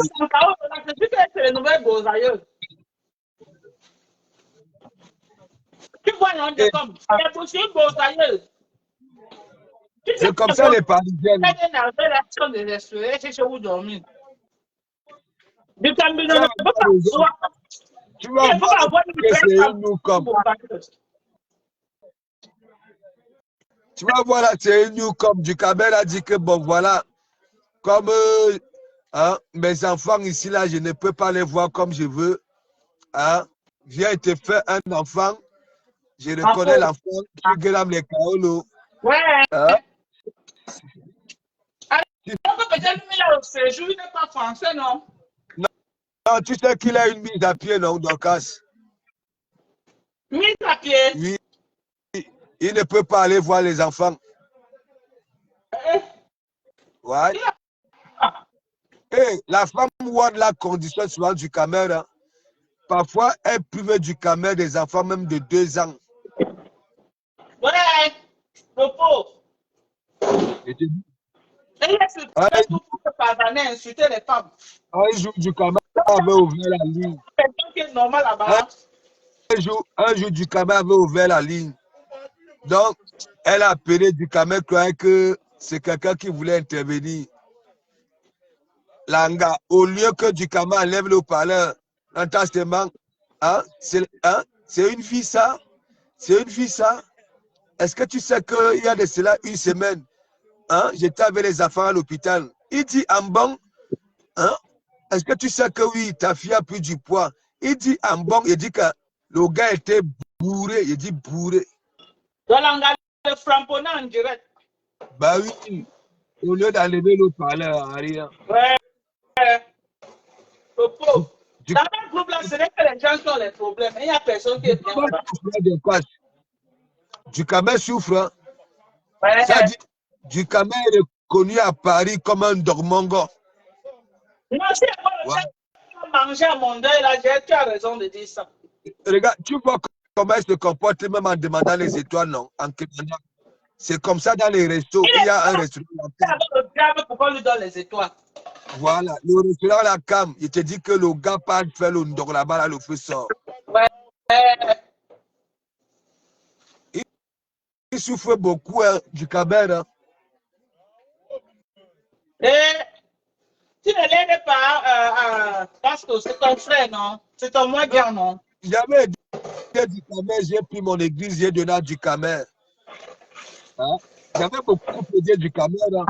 C'est les nouvelles beaux aïeux. Tu vois, non, c'est comme. C'est possible, beaux aïeux. C'est comme ça les Parisiens. Tu vas voir que c'est une nous comme. Tu vas voir là, c'est une nous comme. Du Cameroun a dit que bon, voilà, comme mes enfants ici, là, je ne peux pas les voir comme je veux. Hein, viens te faire un enfant. Je reconnais l'enfant qui gueule les kaolo. Ouais. Hein? Il n'est pas français, non? Non, tu sais qu'il a une mise à pied, non, Dorcas? Mise à pied? Oui. Il ne peut pas aller voir les enfants. Ouais. Et la femme voit la condition souvent du Cameroun. Parfois, elle prive du Cameroun des enfants même de 2 ans. Ouais. Le pauvre. Insulter les femmes. Un jour du Cameroun avait ouvert la ligne. Un jour du Cameroun avait ouvert la ligne. Donc, elle a appelé du Cameroun, croyait que c'est quelqu'un qui voulait intervenir. Langa, au lieu que du Cameroun enlève le haut-parleur, l'entendement, c'est une fille ça? C'est une fille ça? Est-ce que tu sais qu'il y a de cela une semaine? Hein? J'étais avec les enfants à l'hôpital. Il dit en bon, hein? Est-ce que tu sais que oui, ta fille a pris du poids? Il dit en bon, il dit que le gars était bourré. Il dit bourré. Le frapponnant en direct. Bah oui, au lieu d'enlever le parleur, rien. Ouais. Le pauvre. Dans le groupe là, ce n'est que les gens qui ont les problèmes. Il n'y a personne qui est bien. Du Cameroun souffre. Hein? Ouais. Ça dit, du Cameroun est reconnu à Paris comme un dormongo. Non, si on va manger à mon deuil, là, tu as raison de dire ça. Regarde, tu vois comment il se comporte même en demandant les étoiles, non? C'est comme ça dans les restos. Il y a un restaurant. Le diable, pourquoi on lui donne les étoiles? Voilà, le restaurant La Cam, il te dit que le gars part faire le ndor là-bas, là, le feu sort. Ouais. Il souffre beaucoup du Cameroun. Hein. Et tu ne l'aides pas parce que c'est ton frère, non? C'est ton moins bien, non? Jamais du Cameroun, j'ai pris mon église, j'ai donné du Cameroun. Hein? J'avais beaucoup plaisir du Cameroun. Hein.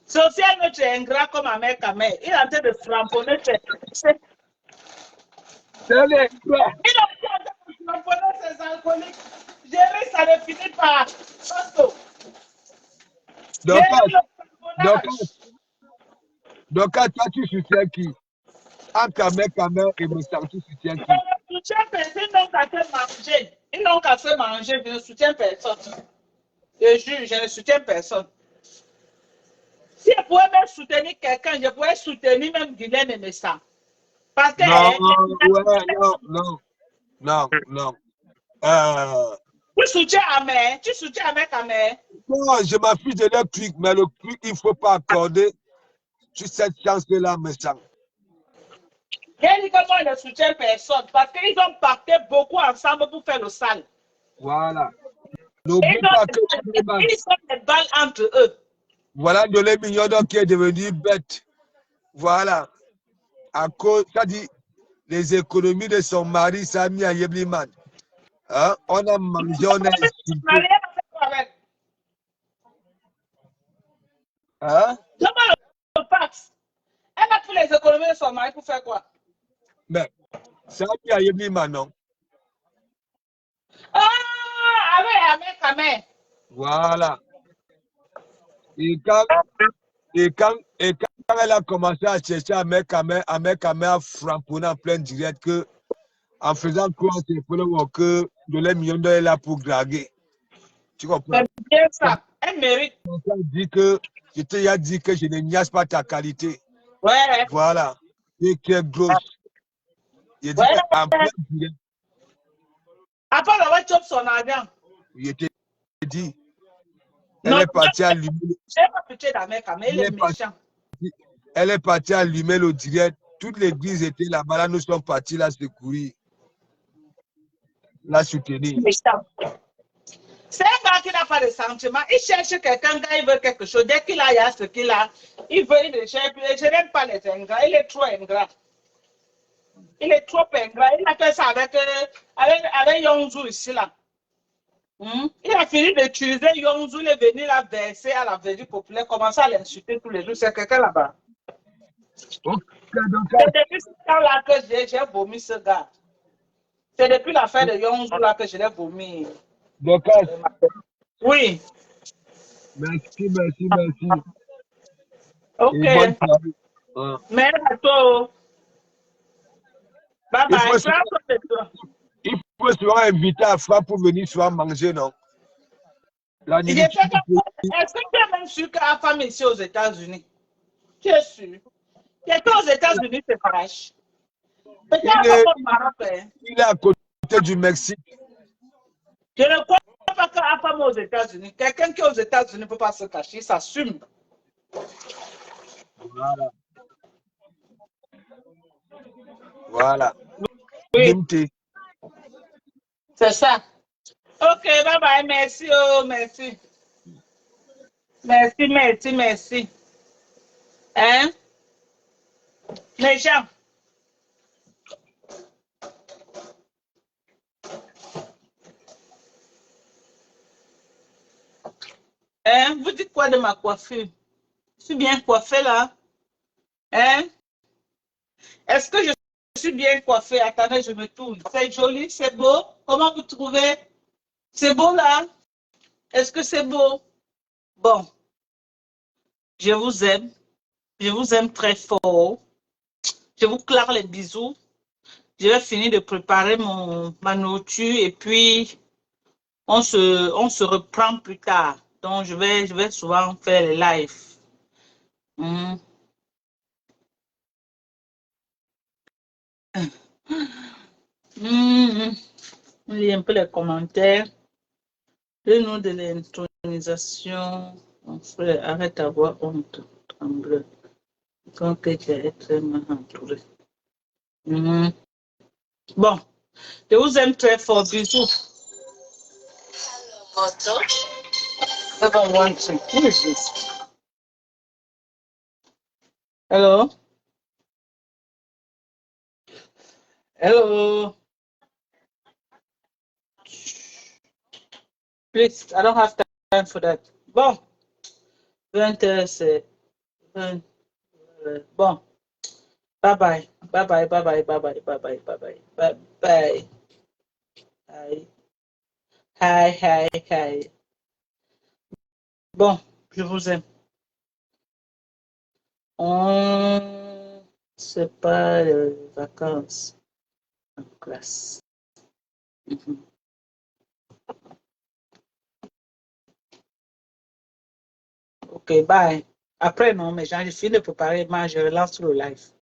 Social, tu es ingrat comme un mec Cameroun. Il est en train de flamponner. C'est un ingrat. Il est en train de flamponner ses alcooliques. gérer, ça ne finit pas. Donc, Gérer le donc, patronage. donc, toi, tu soutiens qui? Entre Ahmed et Moussa, tu soutiens Je qui? ne soutiens personne, ils n'ont qu'à se manger. Ils n'ont qu'à se manger, je ne soutiens personne. Je jure, je ne soutiens personne. Si je pouvais même soutenir quelqu'un, je pourrais soutenir même Guylaine et Messa. Parce que, Non, ouais, non. tu soutiens Amé, tu soutiens avec Amé. Non, je m'en fiche de leur truc, mais le truc, il ne faut pas accorder sur cette chance-là, me semble. J'ai dit que moi, je ne soutiens personne parce qu'ils ont pacté beaucoup ensemble pour faire le sale. Voilà. Ils N'oublie pas que ils ont des balles entre eux. voilà Dolé Mignon qui est devenu bête. Voilà. À cause, ça dit, les économies de son mari, ça a mis à Yebliman. Hein? On a mangé, on a insulté. Hein? Comment le passe? Elle a pris les économies de son mari pour faire quoi? Mais ça a mis à Yebliman, non? Ah, avec Amé. Voilà. Et quand elle a commencé à chercher Ahmed Kamé a framponné en plein direct que, en faisant quoi, c'est pour le que Dolé Mignon est là pour draguer. Tu comprends? C'est bien ça. Elle mérite. Je t'ai dit que je ne niaise pas ta qualité. Ouais. Voilà. Et qui est grosse. Je dis Ouais. qu'en plein direct, Après avoir chopé son argent. je t'ai dit, Non, elle est partie allumer, je n'ai pas pitié d'Amé Kamé, il est méchant. elle est partie allumer le direct. Toute l'église était là-bas. Là, nous sommes partis la secourir, la soutenir. Méchant. C'est un gars qui n'a pas de sentiments. Il cherche quelqu'un quand il veut quelque chose. Dès qu'il a ce qu'il a, il veut, il le cherche. Je n'aime pas les ingrats. Il est trop ingrat. Il est trop ingrat. Il a fait ça avec Yonzou ici, là. Il a fini d'utiliser Yonzou. Il est venu la verser à la Vérité populaire, commencer à l'insulter tous les jours. C'est quelqu'un là-bas. C'est depuis ce temps-là que j'ai vomi ce gars. C'est depuis l'affaire de Yonzou là que je l'ai vomi. Donc, Oui. merci. Ok. Et bonne soirée. Merci à toi. Bye bye. Il faut souvent inviter à Fra pour venir souvent manger, non? La nourriture. Est-ce que tu es même sûr que la femme est ici aux États-Unis? Tu es sûr? Quelqu'un aux États-Unis, c'est pareil. Il est à côté du Mexique. Je ne crois pas que la femme est aux États-Unis. Quelqu'un qui est aux États-Unis ne peut pas se cacher, il s'assume. Voilà. Oui. C'est ça. Ok, bye bye. Merci. Oh, merci. Merci. Hein? Les gens. Hein? Vous dites quoi de ma coiffure? Je suis bien coiffée là. Hein? Est-ce que je suis bien coiffée? Attendez, je me tourne. C'est joli, c'est beau. Comment vous trouvez? C'est beau là? Est-ce que c'est beau? Bon. Je vous aime. Je vous aime très fort. Je vous claque les bisous. Je vais finir de préparer ma nourriture et puis on se reprend plus tard. Donc, je vais souvent faire les lives. On lit un peu les commentaires. Le nom de l'intronisation. Mon frère, arrête d'avoir honte. Tremble. Donc, tu es très mal entouré. Bon, je vous aime très fort. Bisous. Moto. 712. Who is this? Hello? Hello? Please, I don't have time for that. Bon, 20h, c'est... Bon, bye-bye. Bye-bye. Bye. Hi, hi, hi. Bon, je vous aime. C'est pas les vacances en classe. Mhm. Ok, bye. Après, non, mais j'ai fini de préparer, moi, je relance le live.